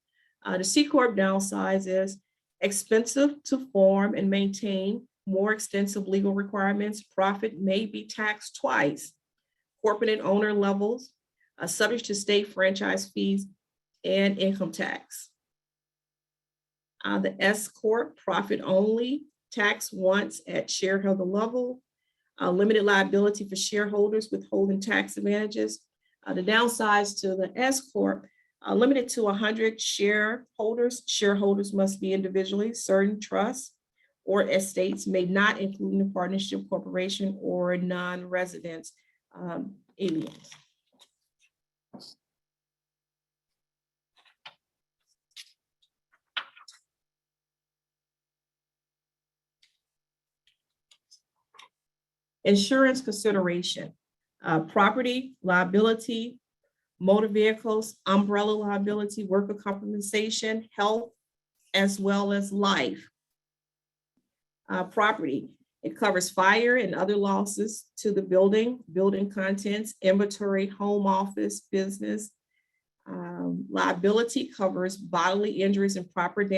A: The C Corp downsize is expensive to form and maintain, more extensive legal requirements, profit may be taxed twice, corporate and owner levels, subject to state franchise fees and income tax. The S Corp, profit only, tax once at shareholder level, limited liability for shareholders, withholding tax advantages. The downsides to the S Corp, limited to 100 shareholders. Shareholders must be individually. Certain trusts or estates may not include a partnership, corporation, or non-residents, aliens. Insurance consideration, property, liability, motor vehicles, umbrella liability, worker compensation, health, as well as life. Property, it covers fire and other losses to the building, building contents, inventory, home office, business. Liability covers bodily injuries and property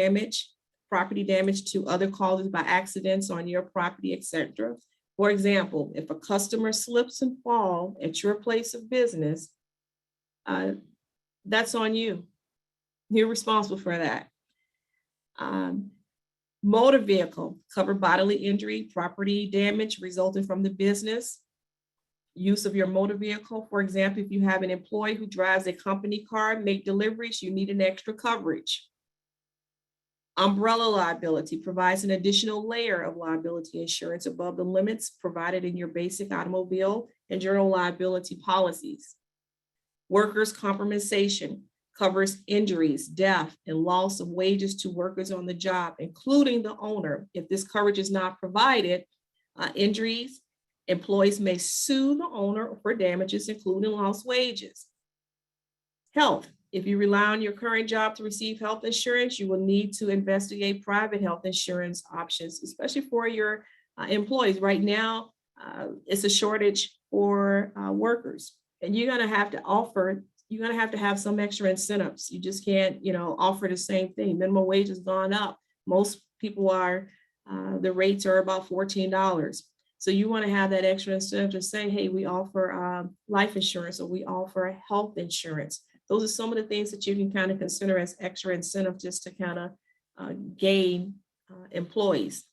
A: damage to other causes by accidents on your property, etc. For example, if a customer slips and falls at your place of business, that's on you. You're responsible for that. Motor vehicle, cover bodily injury, property damage resulting from the business. Use of your motor vehicle. For example, if you have an employee who drives a company car, make deliveries, you need an extra coverage. Umbrella liability provides an additional layer of liability insurance above the limits provided in your basic automobile and general liability policies. Workers' compensation covers injuries, death, and loss of wages to workers on the job, including the owner. If this coverage is not provided, injuries, employees may sue the owner for damages, including lost wages. Health. If you rely on your current job to receive health insurance, you will need to investigate private health insurance options, especially for your employees. Right now, it's a shortage for workers, and you're going to have to have some extra incentives. You just can't, offer the same thing. Minimum wage has gone up. Most people the rates are about $14. So you want to have that extra incentive to say, hey, we offer life insurance or we offer health insurance. Those are some of the things that you can kind of consider as extra incentive just to kind of gain employees.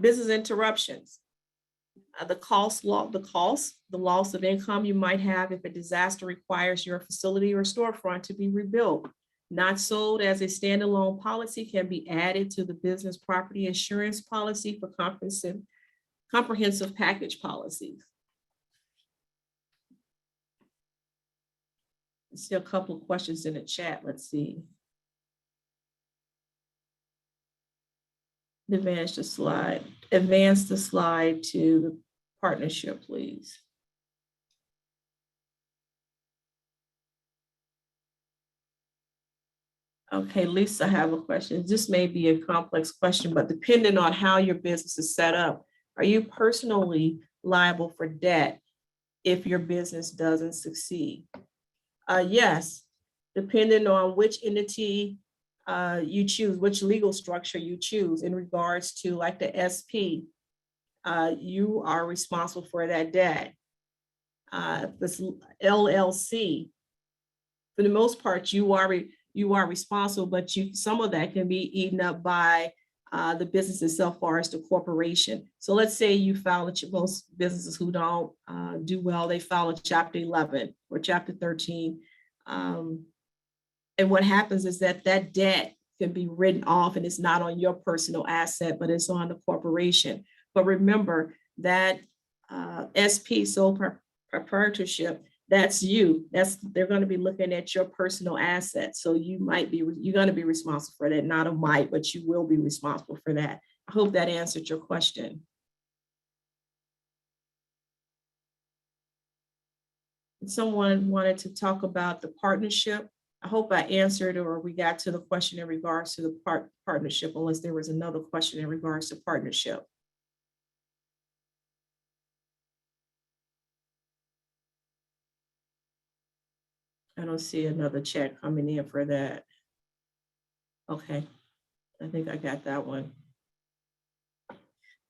A: Business interruptions. The loss of income you might have if a disaster requires your facility or storefront to be rebuilt. Not sold as a standalone policy, can be added to the business property insurance policy for comprehensive package policies. Still a couple of questions in the chat. Let's see. Advance the slide to the partnership, please. Okay, Lisa, I have a question. This may be a complex question, but depending on how your business is set up, are you personally liable for debt if your business doesn't succeed? Yes, depending on which entity you choose, which legal structure you choose in regards to like the SP, you are responsible for that debt. This LLC, for the most part, you are responsible, but some of that can be eaten up by the business itself, far as the corporation. So let's say you file most businesses who don't do well, they file a Chapter 11 or Chapter 13. And what happens is that debt can be written off, and it's not on your personal asset, but it's on the corporation. But remember that SP, sole proprietorship, that's you. They're going to be looking at your personal assets. So you're going to be responsible for that, not a might, but you will be responsible for that. I hope that answered your question. Someone wanted to talk about the partnership. I hope I answered, or we got to the question in regards to the partnership, unless there was another question in regards to partnership. I don't see another chat coming in for that. Okay, I think I got that one.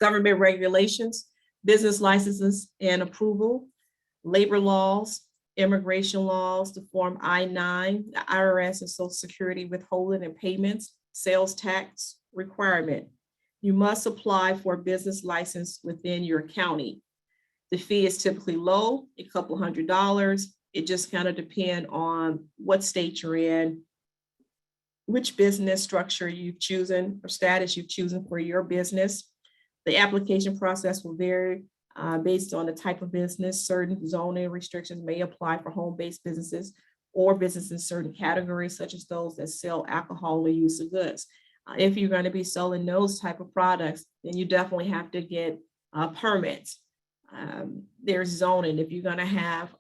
A: Government regulations, business licenses and approval, labor laws, immigration laws, the Form I-9, the IRS and Social Security withholding and payments, sales tax requirement. You must apply for a business license within your county. The fee is typically low, a couple $100s. It just kind of depends on what state you're in, which business structure you've chosen or status you've chosen for your business. The application process will vary based on the type of business. Certain zoning restrictions may apply for home-based businesses or businesses in certain categories, such as those that sell alcohol or use of goods. If you're going to be selling those type of products, then you definitely have to get permits. There's zoning. If you're going to have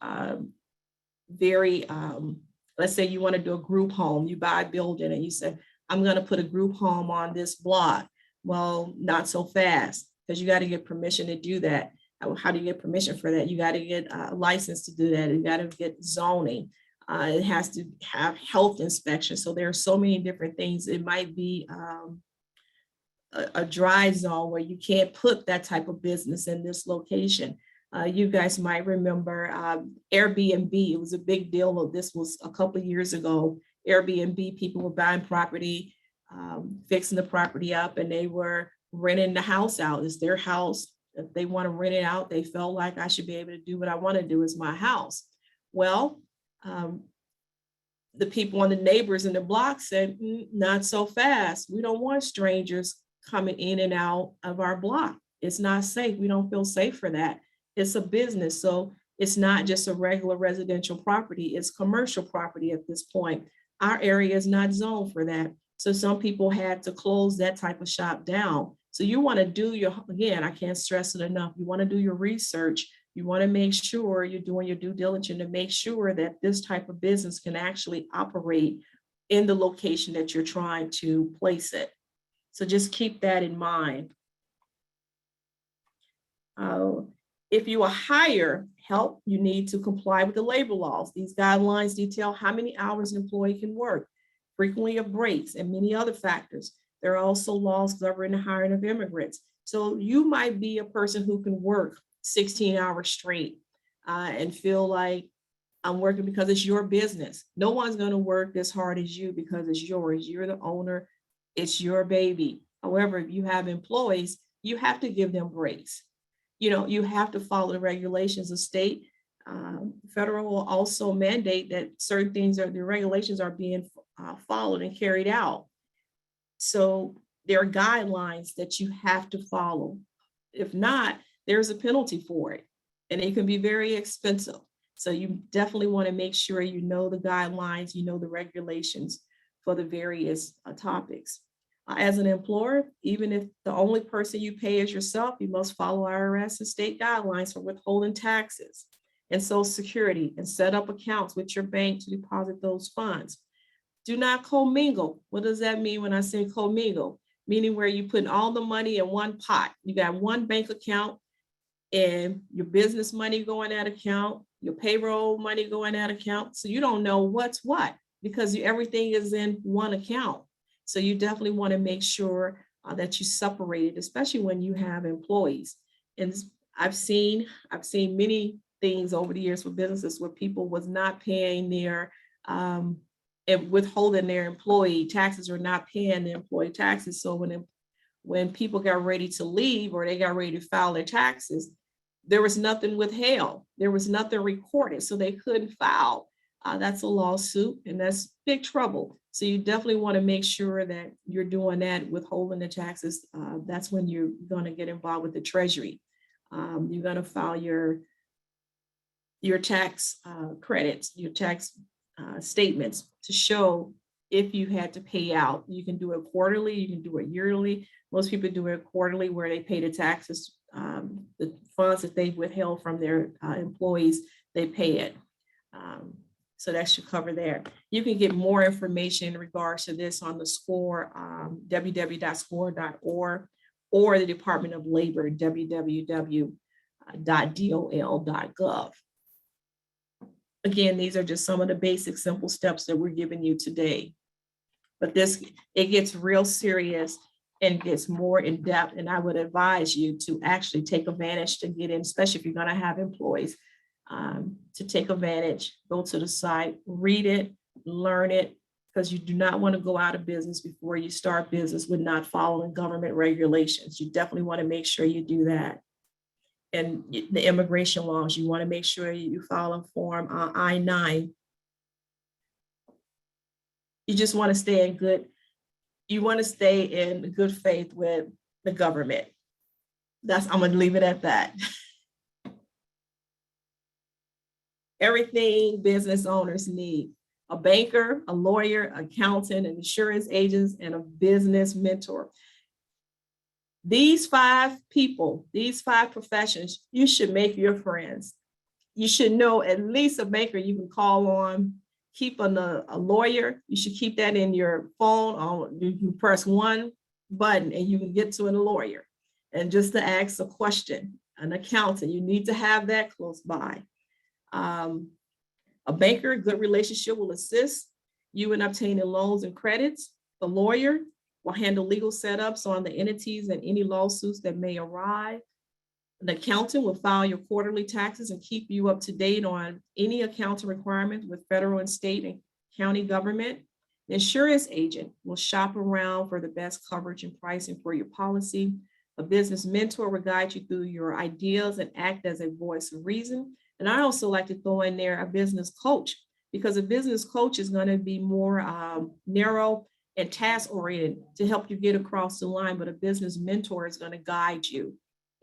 A: let's say you want to do a group home, you buy a building and you say, I'm going to put a group home on this block. Well, not so fast, because you got to get permission to do that. How do you get permission for that? You got to get a license to do that. You got to get zoning. It has to have health inspection. So there are so many different things. It might be a dry zone where you can't put that type of business in this location. You guys might remember Airbnb. It was a big deal. This was a couple of years ago. Airbnb, people were buying property, fixing the property up, and they were renting the house out. It's their house. If they want to rent it out, they felt like I should be able to do what I want to do. It's my house. Well, the people on the neighbors in the block said, not so fast. We don't want strangers coming in and out of our block. It's not safe. We don't feel safe for that. It's a business. So it's not just a regular residential property. It's commercial property at this point. Our area is not zoned for that. So some people had to close that type of shop down. So you want to do again, I can't stress it enough. You want to do your research. You want to make sure you're doing your due diligence to make sure that this type of business can actually operate in the location that you're trying to place it. So just keep that in mind. If you hire help, you need to comply with the labor laws. These guidelines detail how many hours an employee can work, frequently of breaks, and many other factors. There are also laws governing the hiring of immigrants. So you might be a person who can work 16 hours straight and feel like I'm working because it's your business. No one's going to work as hard as you because it's yours. You're the owner. It's your baby. However, if you have employees, you have to give them breaks. You have to follow the regulations of state. Federal will also mandate that certain things the regulations are being followed and carried out. So there are guidelines that you have to follow. If not, there's a penalty for it, and it can be very expensive. So you definitely want to make sure you know the guidelines, you know the regulations for the various topics. As an employer, even if the only person you pay is yourself, you must follow IRS and state guidelines for withholding taxes and Social Security, and set up accounts with your bank to deposit those funds. Do not commingle. What does that mean when I say commingle? Meaning where you put all the money in one pot. You got one bank account and your business money go in that account, your payroll money go in that account. So you don't know what's what because everything is in one account. So you definitely want to make sure that you separate it, especially when you have employees. And I've seen many things over the years for businesses where people was not paying their and withholding their employee taxes or not paying the employee taxes. So when people got ready to leave or they got ready to file their taxes, there was nothing withheld. There was nothing recorded, so they couldn't file. That's a lawsuit, and that's big trouble. So you definitely want to make sure that you're doing that, withholding the taxes. That's when you're going to get involved with the Treasury. You're going to file your tax credits, your tax statements to show if you had to pay out. You can do it quarterly, you can do it yearly. Most people do it quarterly, where they pay the taxes, the funds that they've withheld from their employees, they pay it. So that should cover there. You can get more information in regards to this on the SCORE, www.score.org, or the Department of Labor, www.dol.gov. Again, these are just some of the basic, simple steps that we're giving you today. But it gets real serious and gets more in depth. And I would advise you to actually take advantage to get in, especially if you're going to have employees, to take advantage, go to the site, read it, learn it, because you do not want to go out of business before you start business with not following government regulations. You definitely want to make sure you do that. And the immigration laws, you want to make sure you follow Form I-9. You just want to stay in good faith with the government. I'm going to leave it at that. Everything business owners need: a banker, a lawyer, accountant, an insurance agent, and a business mentor. These 5 people, these 5 professions, you should make your friends. You should know at least a banker you can call on. Keep a lawyer. You should keep that in your phone. You press one button and you can get to a lawyer. And just to ask a question, an accountant, you need to have that close by. A banker, good relationship will assist you in obtaining loans and credits. The lawyer will handle legal setups on the entities and any lawsuits that may arise. An accountant will file your quarterly taxes and keep you up to date on any accounting requirements with federal and state and county government. The insurance agent will shop around for the best coverage and pricing for your policy. A business mentor will guide you through your ideas and act as a voice of reason. And I also like to throw in there a business coach, because a business coach is going to be more narrow and task-oriented to help you get across the line, but a business mentor is going to guide you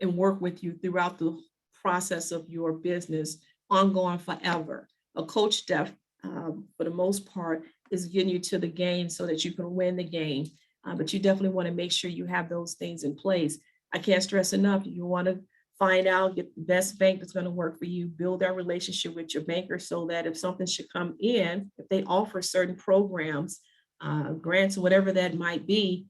A: and work with you throughout the process of your business, ongoing forever. A coach, for the most part, is getting you to the game so that you can win the game. But you definitely want to make sure you have those things in place. I can't stress enough, you want to find out, get the best bank that's going to work for you, build that relationship with your banker so that if something should come in, if they offer certain programs, grants, whatever that might be,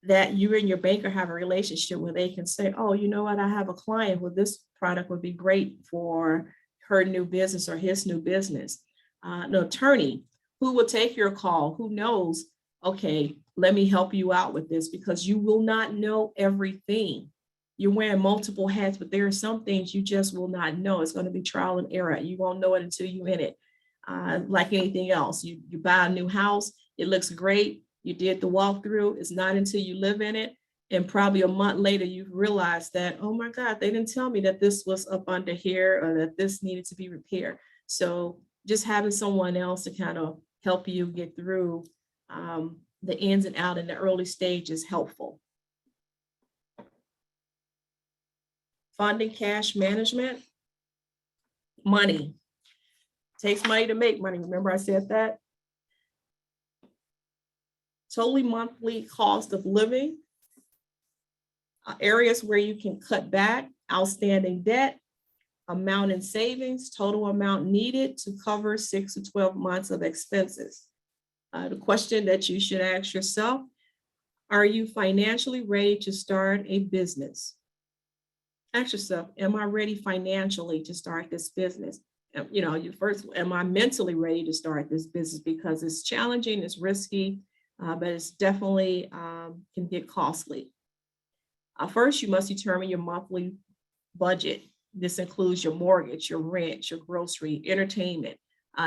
A: that you and your banker have a relationship where they can say, oh, you know what, I have a client where this product would be great for her new business or his new business. An attorney who will take your call, who knows, okay, let me help you out with this, because you will not know everything. You're wearing multiple hats, but there are some things you just will not know. It's going to be trial and error. You won't know it until you're in it. Like anything else, you buy a new house, it looks great. You did the walkthrough. It's not until you live in it, and probably a month later, you've realized that, oh my God, they didn't tell me that this was up under here or that this needed to be repaired. So just having someone else to kind of help you get through the ins and out in the early stage is helpful. Funding, cash management, money. Takes money to make money. Remember I said that? Totally monthly cost of living, areas where you can cut back, outstanding debt, amount in savings, total amount needed to cover 6 to 12 months of expenses. The question that you should ask yourself, are you financially ready to start a business? Ask yourself, am I ready financially to start this business? You know, am I mentally ready to start this business? Because it's challenging, it's risky, but it's definitely can get costly. First, you must determine your monthly budget. This includes your mortgage, your rent, your grocery, entertainment,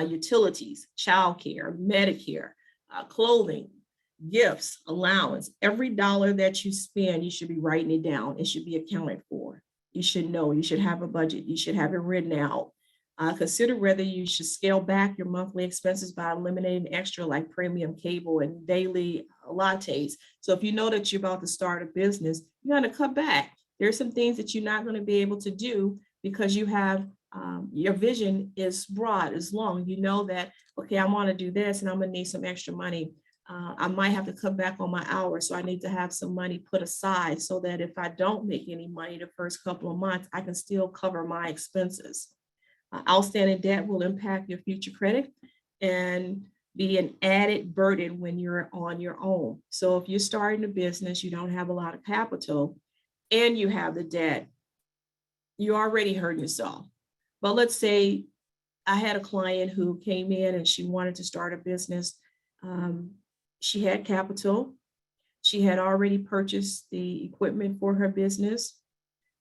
A: utilities, childcare, Medicare, clothing, gifts, allowance. Every dollar that you spend, you should be writing it down. It should be accounted for. You should know, you should have a budget. You should have it written out. Consider whether you should scale back your monthly expenses by eliminating extra like premium cable and daily lattes. So if you know that you're about to start a business, you got to cut back. There's some things that you're not going to be able to do because you have your vision is broad, is long. You know that, okay, I want to do this and I'm going to need some extra money. I might have to cut back on my hours. So I need to have some money put aside so that if I don't make any money the first couple of months, I can still cover my expenses. Outstanding debt will impact your future credit and be an added burden when you're on your own. So if you're starting a business, you don't have a lot of capital and you have the debt, you already hurt yourself. But let's say I had a client who came in and she wanted to start a business. She had capital. She had already purchased the equipment for her business.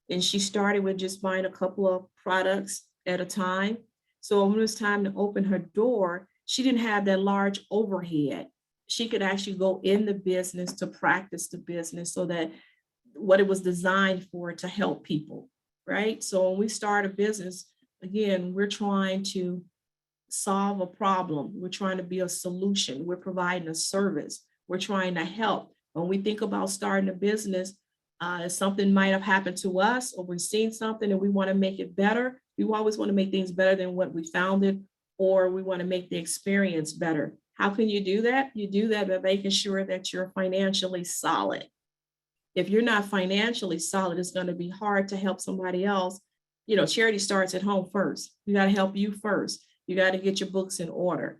A: And she started with just buying a couple of products at a time. So when it was time to open her door, she didn't have that large overhead. She could actually go in the business to practice the business so that what it was designed for, to help people, right? So when we start a business, again, we're trying to solve a problem. We're trying to be a solution. We're providing a service. We're trying to help. When we think about starting a business, something might have happened to us or we've seen something and we want to make it better. We always want to make things better than what we found it, or we want to make the experience better. How can you do that? You do that by making sure that you're financially solid. If you're not financially solid, it's going to be hard to help somebody else. You know, charity starts at home first. You got to help you first. You got to get your books in order.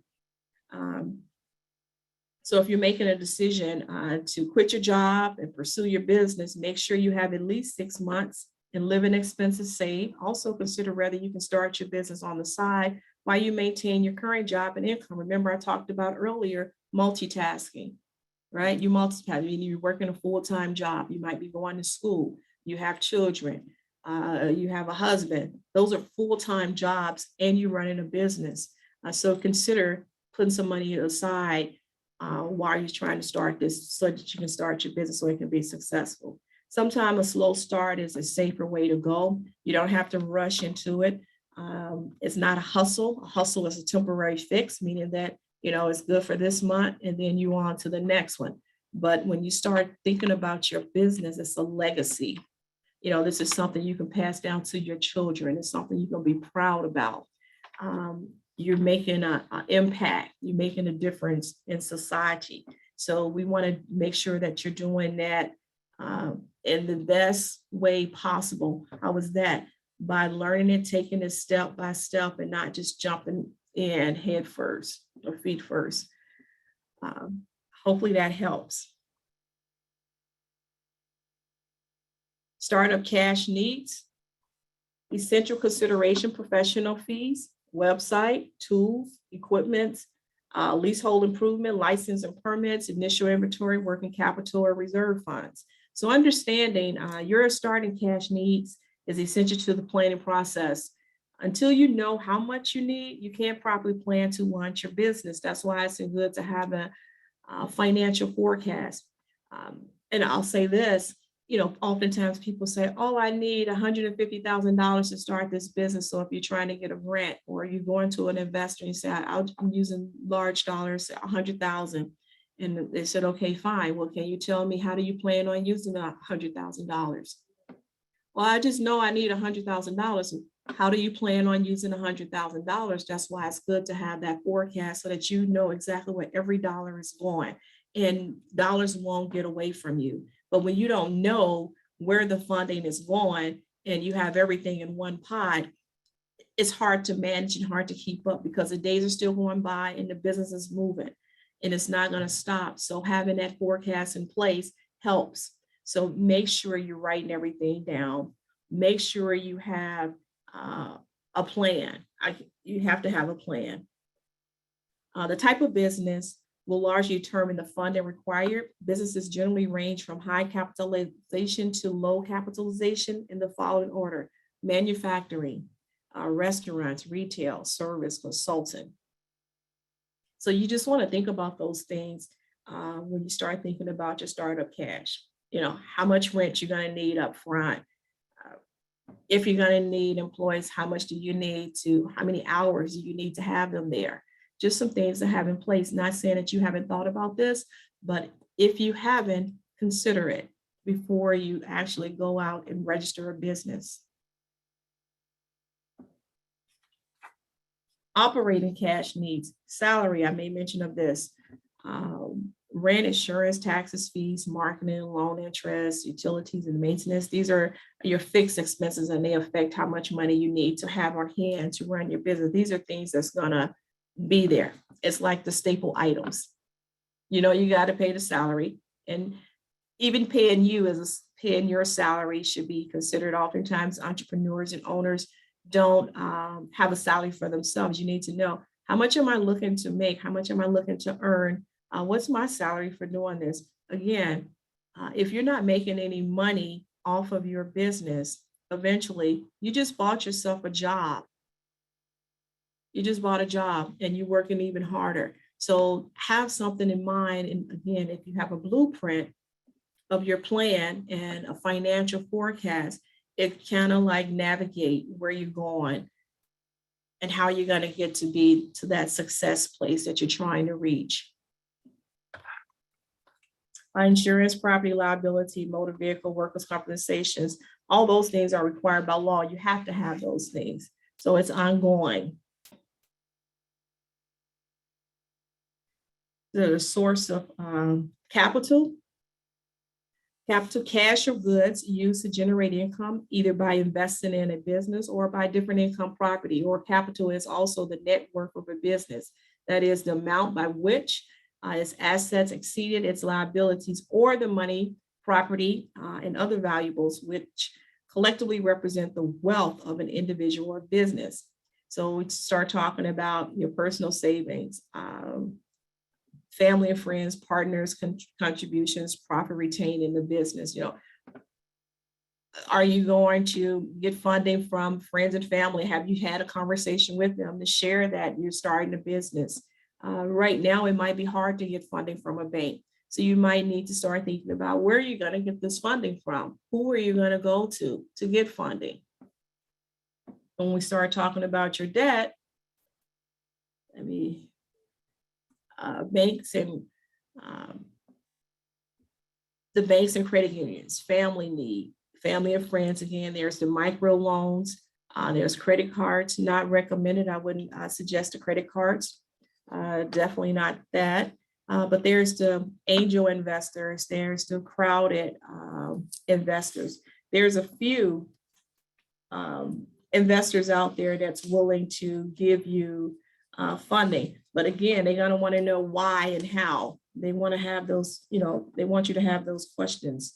A: So if you're making a decision to quit your job and pursue your business, make sure you have at least 6 months in living expenses saved. Also consider whether you can start your business on the side while you maintain your current job and income. Remember, I talked about earlier, multitasking, right? You multitask, meaning you're working a full-time job. You might be going to school. You have children. You have a husband. Those are full-time jobs and you're running a business. So consider putting some money aside while you're trying to start this so that you can start your business so it can be successful. Sometimes a slow start is a safer way to go. You don't have to rush into it. It's not a hustle. A hustle is a temporary fix, meaning that, you know, it's good for this month and then you on to the next one. But when you start thinking about your business, it's a legacy. You know, this is something you can pass down to your children. It's something you're going to be proud about. You're making an impact. You're making a difference in society. So we want to make sure that you're doing that in the best way possible. How is that? By learning it, taking it step by step and not just jumping in head first or feet first. Hopefully that helps. Startup cash needs, essential consideration, professional fees, website, tools, equipment, leasehold improvement, license and permits, initial inventory, working capital, or reserve funds. So understanding your starting cash needs is essential to the planning process. Until you know how much you need, you can't properly plan to launch your business. That's why it's good to have a financial forecast. And I'll say this, you know, oftentimes people say, oh, I need $150,000 to start this business. So if you're trying to get a grant or you're going to an investor and you say, I'm using large dollars, 100,000. And they said, okay, fine. Well, can you tell me, how do you plan on using $100,000? Well, I just know I need $100,000. How do you plan on using $100,000? That's why it's good to have that forecast so that you know exactly where every dollar is going and dollars won't get away from you. But when you don't know where the funding is going and you have everything in one pot, it's hard to manage and hard to keep up because the days are still going by and the business is moving and it's not going to stop. So having that forecast in place helps. So make sure you're writing everything down. Make sure you have a plan. You have to have a plan. The type of business will largely determine the funding required. Businesses generally range from high capitalization to low capitalization in the following order: manufacturing, restaurants, retail, service, consulting. So you just want to think about those things when you start thinking about your startup cash. You know, how much rent you're going to need up front. If you're going to need employees, how much do you need how many hours do you need to have them there? Just some things to have in place. Not saying that you haven't thought about this, but if you haven't, consider it. before you actually go out and register a business. Operating cash needs, salary, I made mention of this. Rent, insurance, taxes, fees, marketing, loan interest, utilities, and maintenance. These are your fixed expenses, and they affect how much money you need to have on hand to run your business. These are things that's gonna be there. It's like the staple items. You know, you got to pay the salary, and even paying your salary should be considered. Oftentimes, entrepreneurs and owners don't have a salary for themselves. You need to know, how much am I looking to make? How much am I looking to earn? What's my salary for doing this? Again, if you're not making any money off of your business, eventually you just bought yourself a job. You just bought a job and you're working even harder. So have something in mind. And again, if you have a blueprint of your plan and a financial forecast, it kind of like navigate where you're going and how you're going to get to be to that success place that you're trying to reach. Insurance, property liability, motor vehicle, workers' compensations, all those things are required by law. You have to have those things. So it's ongoing. The source of capital, cash or goods used to generate income, either by investing in a business or by different income property. Or capital is also the net worth of a business. That is the amount by which its assets exceeded its liabilities, or the money, property, and other valuables which collectively represent the wealth of an individual or business. So we start talking about your personal savings, family and friends, partners, contributions, profit retained in the business. You know, are you going to get funding from friends and family? Have you had a conversation with them to share that you're starting a business? Right now, it might be hard to get funding from a bank. So you might need to start thinking about, where are you going to get this funding from? Who are you going to go to get funding? When we start talking about your debt, banks and the banks and credit unions, family and friends. Again, there's the micro loans, there's credit cards, not recommended. I wouldn't suggest the credit cards. Definitely not that. But there's the angel investors, there's the crowded investors. There's a few investors out there that's willing to give you funding. But again, they're going to want to know why and how. They want to have those, they want you to have those questions,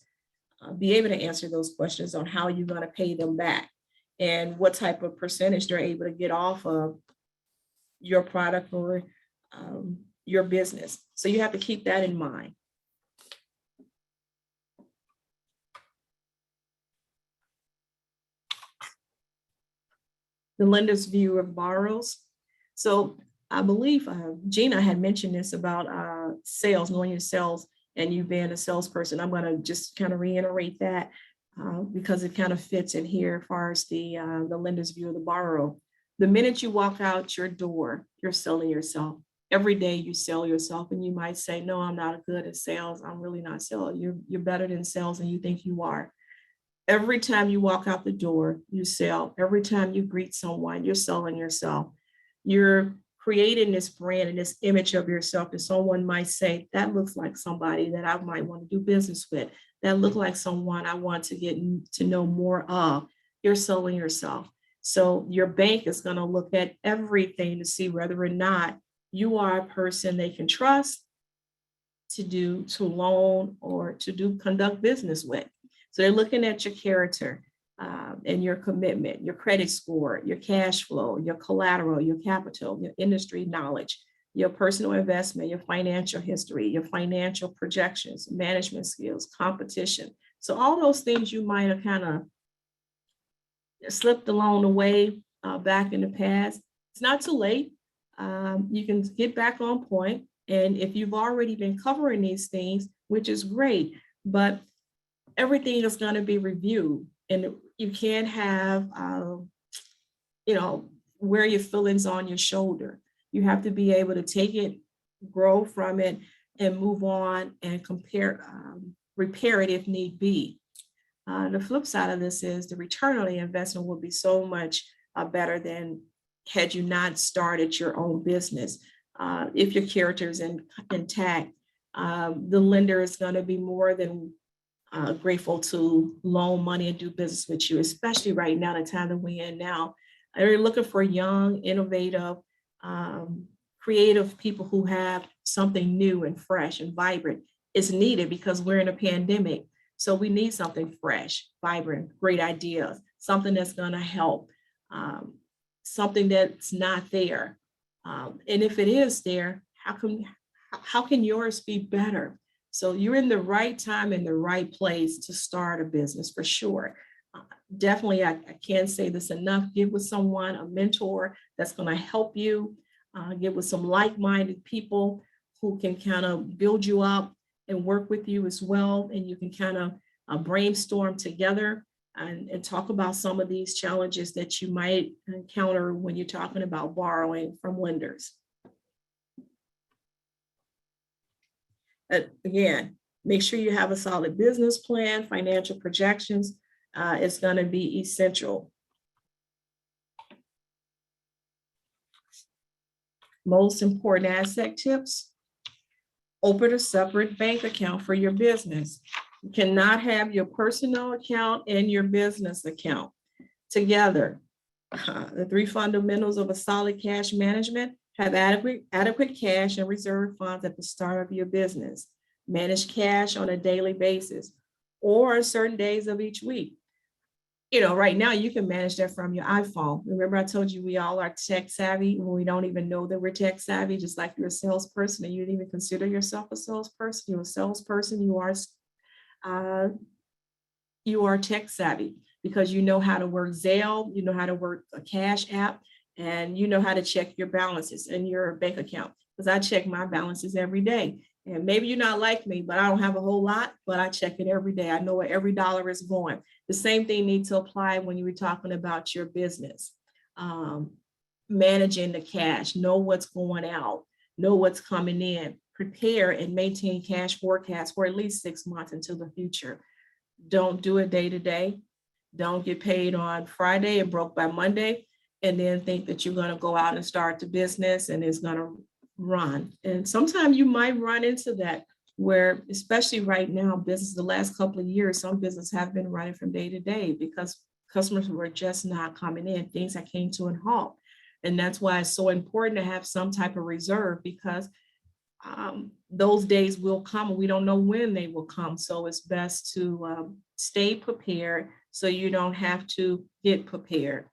A: be able to answer those questions on how you're going to pay them back and what type of percentage they're able to get off of your product or your business. So you have to keep that in mind. The lender's view of borrows. So I believe Gina had mentioned this about sales, knowing your sales and you being a salesperson. I'm going to just kind of reiterate that because it kind of fits in here as far as the lender's view of the borrower. The minute you walk out your door, you're selling yourself. Every day you sell yourself, and you might say, no, I'm not good at sales. I'm really not selling. You're better than sales and you think you are. Every time you walk out the door, you sell. Every time you greet someone, you're selling yourself. You're creating this brand and this image of yourself that someone might say, that looks like somebody that I might want to do business with. That looks like someone I want to get to know more of. You're selling yourself. So your bank is going to look at everything to see whether or not you are a person they can trust to loan or to conduct business with. So they're looking at your character and your commitment, your credit score, your cash flow, your collateral, your capital, your industry knowledge, your personal investment, your financial history, your financial projections, management skills, competition. So all those things you might have kind of slipped along the way back in the past. It's not too late. You can get back on point. And if you've already been covering these things, which is great, but everything is going to be reviewed, and you can't have, wear your feelings on your shoulder. You have to be able to take it, grow from it, and move on and compare, repair it if need be. The flip side of this is the return on the investment will be so much better than had you not started your own business. If your character is intact, the lender is going to be more than grateful to loan money and do business with you, especially right now, the time that we're in now. They're looking for young, innovative, creative people who have something new and fresh and vibrant. It's needed because we're in a pandemic. So we need something fresh, vibrant, great ideas, something that's going to help, something that's not there. And if it is there, how can yours be better? So you're in the right time in the right place to start a business for sure. Definitely, I can't say this enough. Get with someone, a mentor that's going to help you. Get with some like-minded people who can kind of build you up and work with you as well. And you can kind of brainstorm together and talk about some of these challenges that you might encounter when you're talking about borrowing from lenders. Again, make sure you have a solid business plan, financial projections. It's going to be essential. Most important asset tips: open a separate bank account for your business. You cannot have your personal account and your business account together. The 3 fundamentals of a solid cash management: have adequate cash and reserve funds at the start of your business. Manage cash on a daily basis or certain days of each week. Right now you can manage that from your iPhone. Remember I told you we all are tech savvy when we don't even know that we're tech savvy, just like you're a salesperson and you didn't even consider yourself a salesperson. You're a salesperson, you are tech savvy because you know how to work Zelle, you know how to work a cash app, and you know how to check your balances in your bank account. Because I check my balances every day. And maybe you're not like me, but I don't have a whole lot, but I check it every day. I know where every dollar is going. The same thing needs to apply when you were talking about your business. Managing the cash, know what's going out, know what's coming in, prepare and maintain cash forecasts for at least 6 months into the future. Don't do it day to day. Don't get paid on Friday and broke by Monday, and then think that you're going to go out and start the business and it's going to run. And sometimes you might run into that where, especially right now, business, the last couple of years, some business have been running from day to day because customers were just not coming in. Things that came to a halt. And that's why it's so important to have some type of reserve, because those days will come and we don't know when they will come. So it's best to stay prepared so you don't have to get prepared.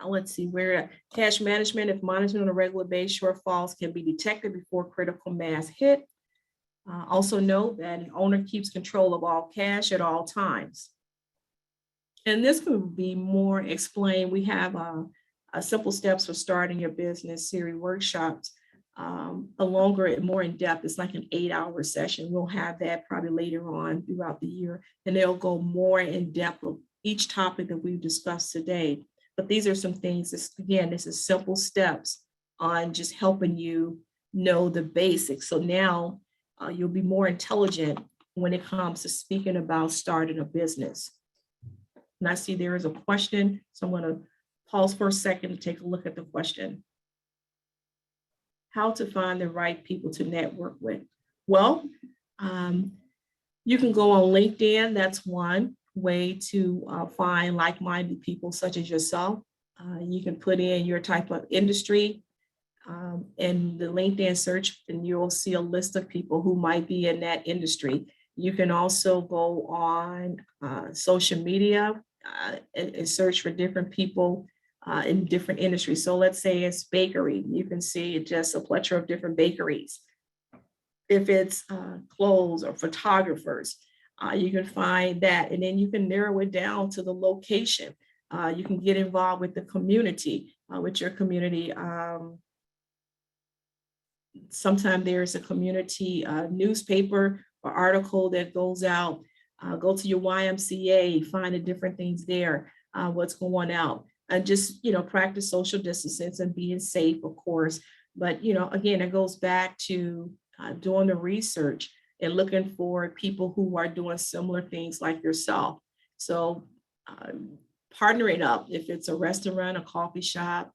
A: Let's see, where cash management, if monitored on a regular basis, shortfalls can be detected before critical mass hit. Also note that an owner keeps control of all cash at all times. And this could be more explained. We have a simple steps for starting your business series workshops. A longer and more in-depth, it's like an 8-hour session. We'll have that probably later on throughout the year, and they'll go more in depth of each topic that we've discussed today. But these are some things, this is simple steps on just helping you know the basics. So now you'll be more intelligent when it comes to speaking about starting a business. And I see there is a question, so I'm going to pause for a second to take a look at the question. How to find the right people to network with? Well, you can go on LinkedIn. That's one way to find like-minded people such as yourself. You can put in your type of industry in the LinkedIn search, and you'll see a list of people who might be in that industry. You can also go on social media and search for different people in different industries. So let's say it's bakery, you can see just a plethora of different bakeries. If it's clothes or photographers, you can find that, and then you can narrow it down to the location. You can get involved with the community, with your community. Sometimes there's a community newspaper or article that goes out. Go to your YMCA, find the different things there, what's going out. And just, practice social distancing and being safe, of course. But, again, it goes back to doing the research. and looking for people who are doing similar things like yourself. So partnering up, if it's a restaurant, a coffee shop,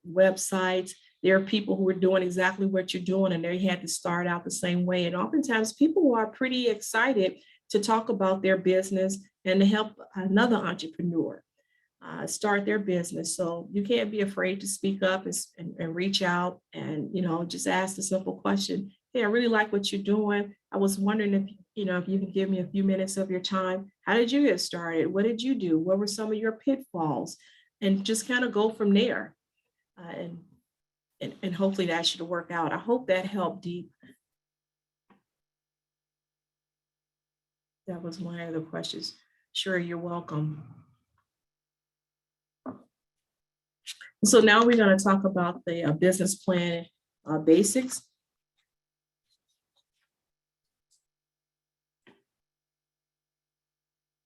A: websites, there are people who are doing exactly what you're doing, and they had to start out the same way. And oftentimes people are pretty excited to talk about their business and to help another entrepreneur start their business. So you can't be afraid to speak up and reach out and, just ask the simple question. Hey, I really like what you're doing. I was wondering if you can give me a few minutes of your time. How did you get started? What did you do? What were some of your pitfalls? And just kind of go from there. And hopefully that should work out. I hope that helped, Deep. That was one of the questions. Sure, you're welcome. So now we're going to talk about the business plan basics.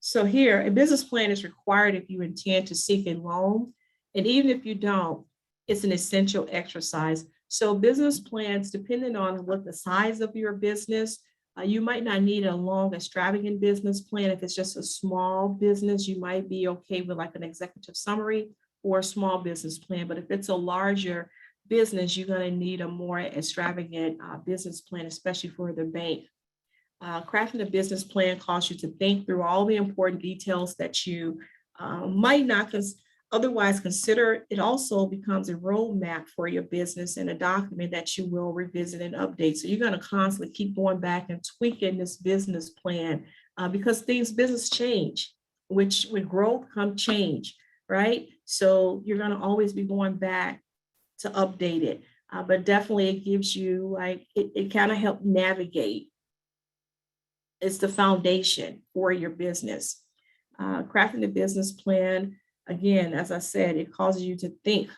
A: So here, a business plan is required if you intend to seek a loan. And even if you don't, it's an essential exercise. So business plans, depending on what the size of your business, you might not need a long, extravagant business plan. If it's just a small business, you might be okay with like an executive summary or a small business plan. But if it's a larger business, you're going to need a more extravagant business plan, especially for the bank. Crafting a business plan calls you to think through all the important details that you might not otherwise consider. It also becomes a roadmap for your business and a document that you will revisit and update. So you're going to constantly keep going back and tweaking this business plan because business change, which with growth comes change, right? So you're going to always be going back to update it. But definitely it gives you it kind of helps navigate. It's the foundation for your business. Crafting the business plan, again, as I said, it causes you to think.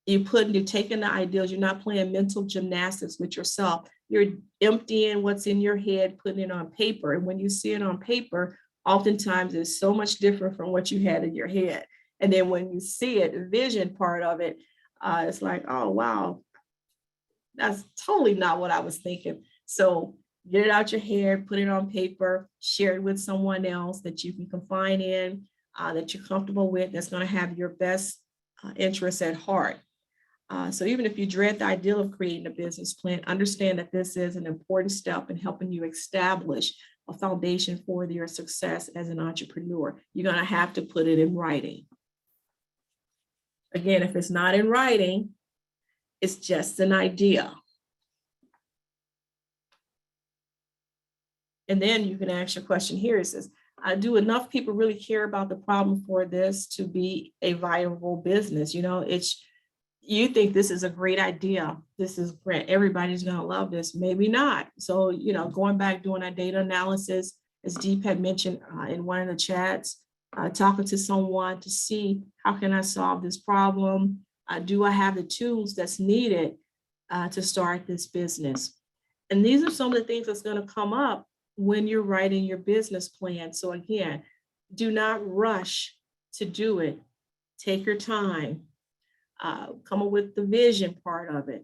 A: You're taking the ideas, you're not playing mental gymnastics with yourself. You're emptying what's in your head, putting it on paper. And when you see it on paper, oftentimes it's so much different from what you had in your head. And then when you see it, the vision part of it, it's like, oh, wow, that's totally not what I was thinking. So get it out your head, put it on paper, share it with someone else that you can confide in, that you're comfortable with, that's going to have your best interests at heart. So even if you dread the idea of creating a business plan, understand that this is an important step in helping you establish a foundation for your success as an entrepreneur. You're going to have to put it in writing. Again, if it's not in writing, it's just an idea. And then you can ask your question here. It says, do enough people really care about the problem for this to be a viable business? You think this is a great idea. This is great. Everybody's going to love this. Maybe not. So, going back, doing a data analysis, as Deep had mentioned in one of the chats, talking to someone to see how can I solve this problem? Do I have the tools that's needed to start this business? And these are some of the things that's going to come up when you're writing your business plan. So again, do not rush to do it. Take your time. Come up with the vision part of it.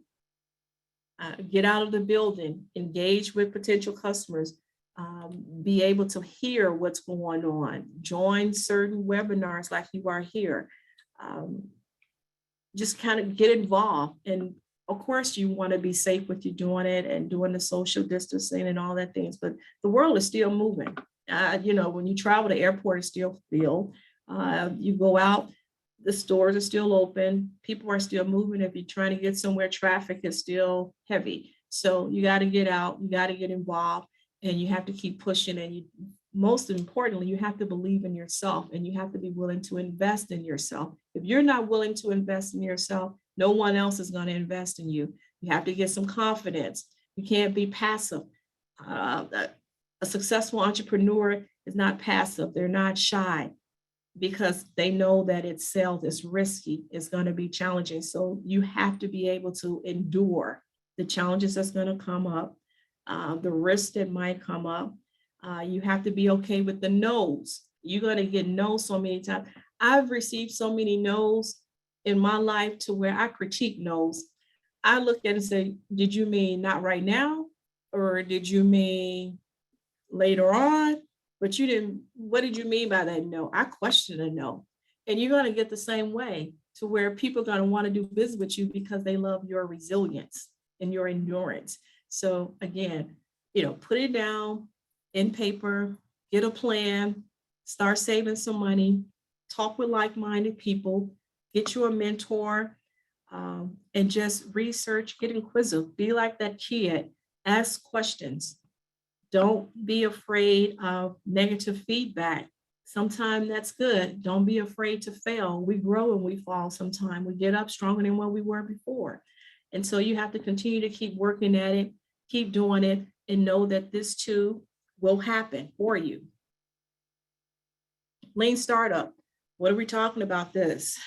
A: Get out of the building, engage with potential customers, be able to hear what's going on, join certain webinars like you are here. Just kind of get involved. And of course, you want to be safe with you doing it and doing the social distancing and all that things, but the world is still moving. When you travel, the airport is still filled. You go out, the stores are still open. People are still moving. If you're trying to get somewhere, traffic is still heavy. So you got to get out, you got to get involved, and you have to keep pushing. And most importantly, you have to believe in yourself, and you have to be willing to invest in yourself. If you're not willing to invest in yourself, no one else is going to invest in you. You have to get some confidence. You can't be passive. A successful entrepreneur is not passive. They're not shy because they know that it's sales, it's risky, it's going to be challenging. So you have to be able to endure the challenges that's going to come up, the risks that might come up. You have to be okay with the no's. You're going to get no's so many times. I've received so many no's in my life to where I critique no's. I look at it and say, did you mean not right now? Or did you mean later on? But you didn't, what did you mean by that no? I question a no. And you're going to get the same way to where people are going to want to do business with you because they love your resilience and your endurance. So again, put it down in paper, get a plan, start saving some money, talk with like-minded people, get you a mentor, and just research, get inquisitive, be like that kid, ask questions. Don't be afraid of negative feedback. Sometimes that's good. Don't be afraid to fail. We grow and we fall sometimes. We get up stronger than what we were before. And so you have to continue to keep working at it, keep doing it, and know that this too will happen for you. Lean startup. What are we talking about this?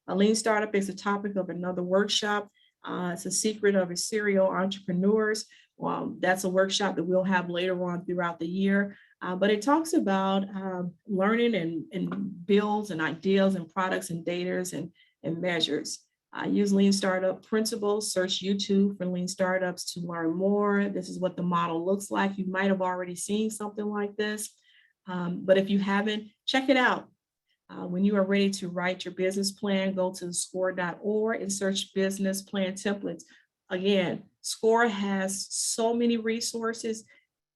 A: A lean startup is a topic of another workshop. It's a secret of a serial entrepreneurs. That's a workshop that we'll have later on throughout the year. But it talks about learning and builds and ideas and products and data and measures. Use lean startup principles, search YouTube for lean startups to learn more. This is what the model looks like. You might have already seen something like this, but if you haven't, check it out. When you are ready to write your business plan, go to score.org and search business plan templates. Again, SCORE has so many resources.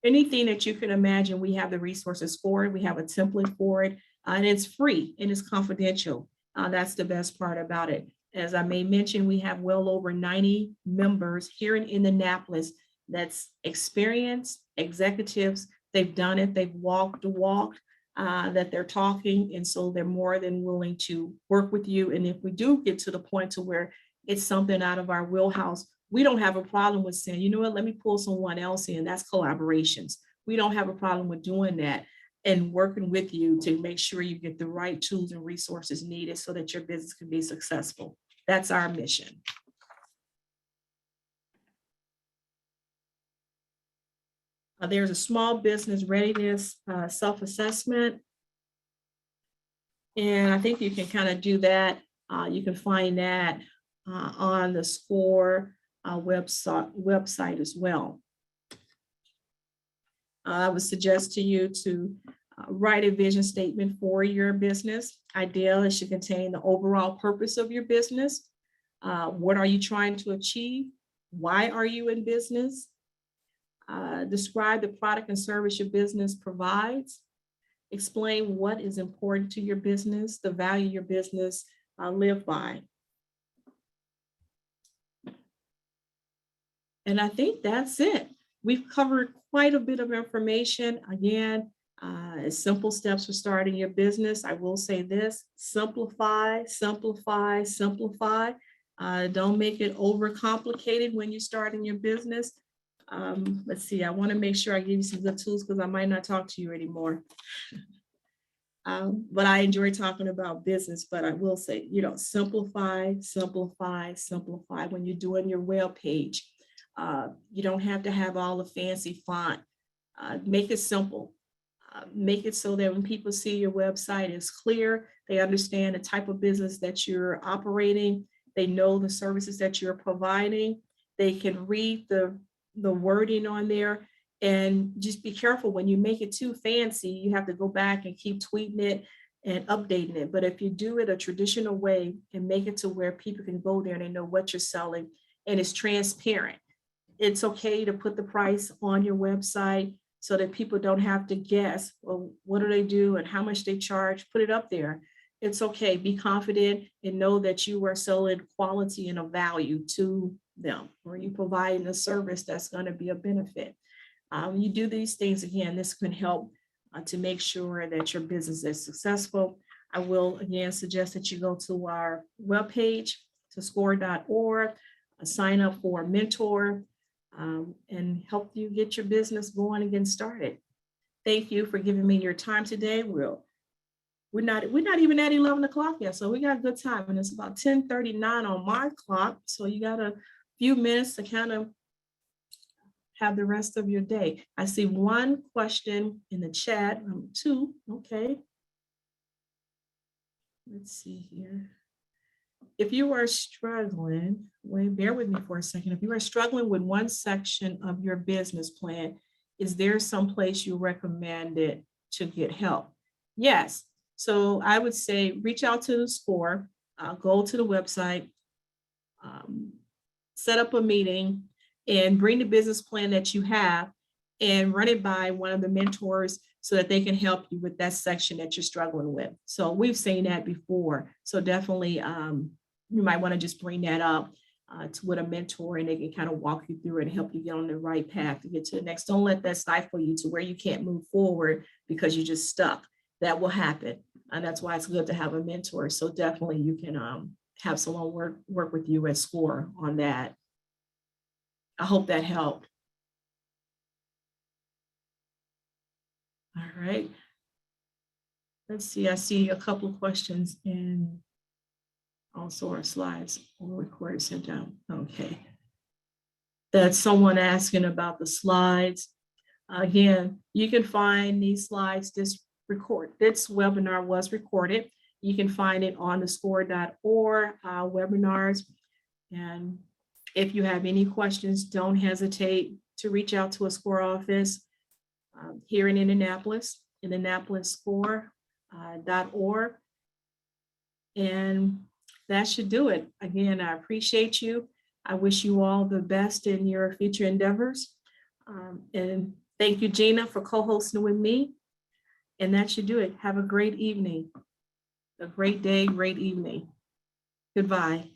A: Anything that you can imagine, we have the resources for it. We have a template for it, and it's free and it's confidential. That's the best part about it. As I may mention, we have well over 90 members here in Indianapolis that's experienced executives. They've done it. They've walked the walk. That they're talking, and so they're more than willing to work with you. And if we do get to the point to where it's something out of our wheelhouse, we don't have a problem with saying, you know what, let me pull someone else in. That's collaborations. We don't have a problem with doing that and working with you to make sure you get the right tools and resources needed so that your business can be successful. That's our mission. There's a small business readiness self-assessment. And I think you can kind of do that. You can find that on the SCORE website as well. I would suggest to you to write a vision statement for your business. Ideally, it should contain the overall purpose of your business. What are you trying to achieve? Why are you in business? Describe the product and service your business provides. Explain what is important to your business, the value your business live by. And I think that's it. We've covered quite a bit of information. Again, simple steps for starting your business. I will say this: simplify, simplify, simplify. Don't make it overcomplicated when you're starting your business. Let's see, I want to make sure I give you some good tools because I might not talk to you anymore. But I enjoy talking about business, but I will say, simplify, simplify, simplify. When you're doing your web page, you don't have to have all the fancy font. Make it simple. Make it so that when people see your website, it's clear. They understand the type of business that you're operating. They know the services that you're providing. They can read the wording on there, and just be careful when you make it too fancy. You have to go back and keep tweaking it and updating it. But if you do it a traditional way and make it to where people can go there and they know what you're selling and it's transparent, it's okay to put the price on your website so that people don't have to guess, well, what do they do and how much they charge? Put it up there. It's okay. Be confident and know that you are selling quality and a value to them, or you providing a service that's going to be a benefit. You do these things, again, this can help to make sure that your business is successful. I will again suggest that you go to our webpage, to score.org, sign up for a mentor, and help you get your business going and getting started. Thank you for giving me your time today. We're not even at 11 o'clock yet, so we got good time, and it's about 10:39 on my clock. So you got a few minutes to kind of have the rest of your day. I see one question in the chat, two, okay. Let's see here. if you are struggling, wait, bear with me for a second. If you are struggling with one section of your business plan, is there some place you recommended to get help? Yes. So I would say reach out to the SCORE, go to the website, set up a meeting, and bring the business plan that you have and run it by one of the mentors so that they can help you with that section that you're struggling with. So we've seen that before. So definitely you might want to just bring that up to with a mentor, and they can kind of walk you through it and help you get on the right path to get to the next. Don't let that stifle you to where you can't move forward because you're just stuck. That will happen. And that's why it's good to have a mentor. So definitely you can have someone work with you at SCORE on that. I hope that helped. All right. Let's see, I see a couple of questions in also our slides or recorded sent down. Okay. That's someone asking about the slides. Again, you can find these slides, this webinar was recorded. You can find it on the score.org webinars. And if you have any questions, don't hesitate to reach out to a SCORE office here in Indianapolis score.org. And that should do it. Again, I appreciate you. I wish you all the best in your future endeavors. And thank you, Gina, for co-hosting with me. And that should do it. Have a great evening, a great day, great evening. Goodbye.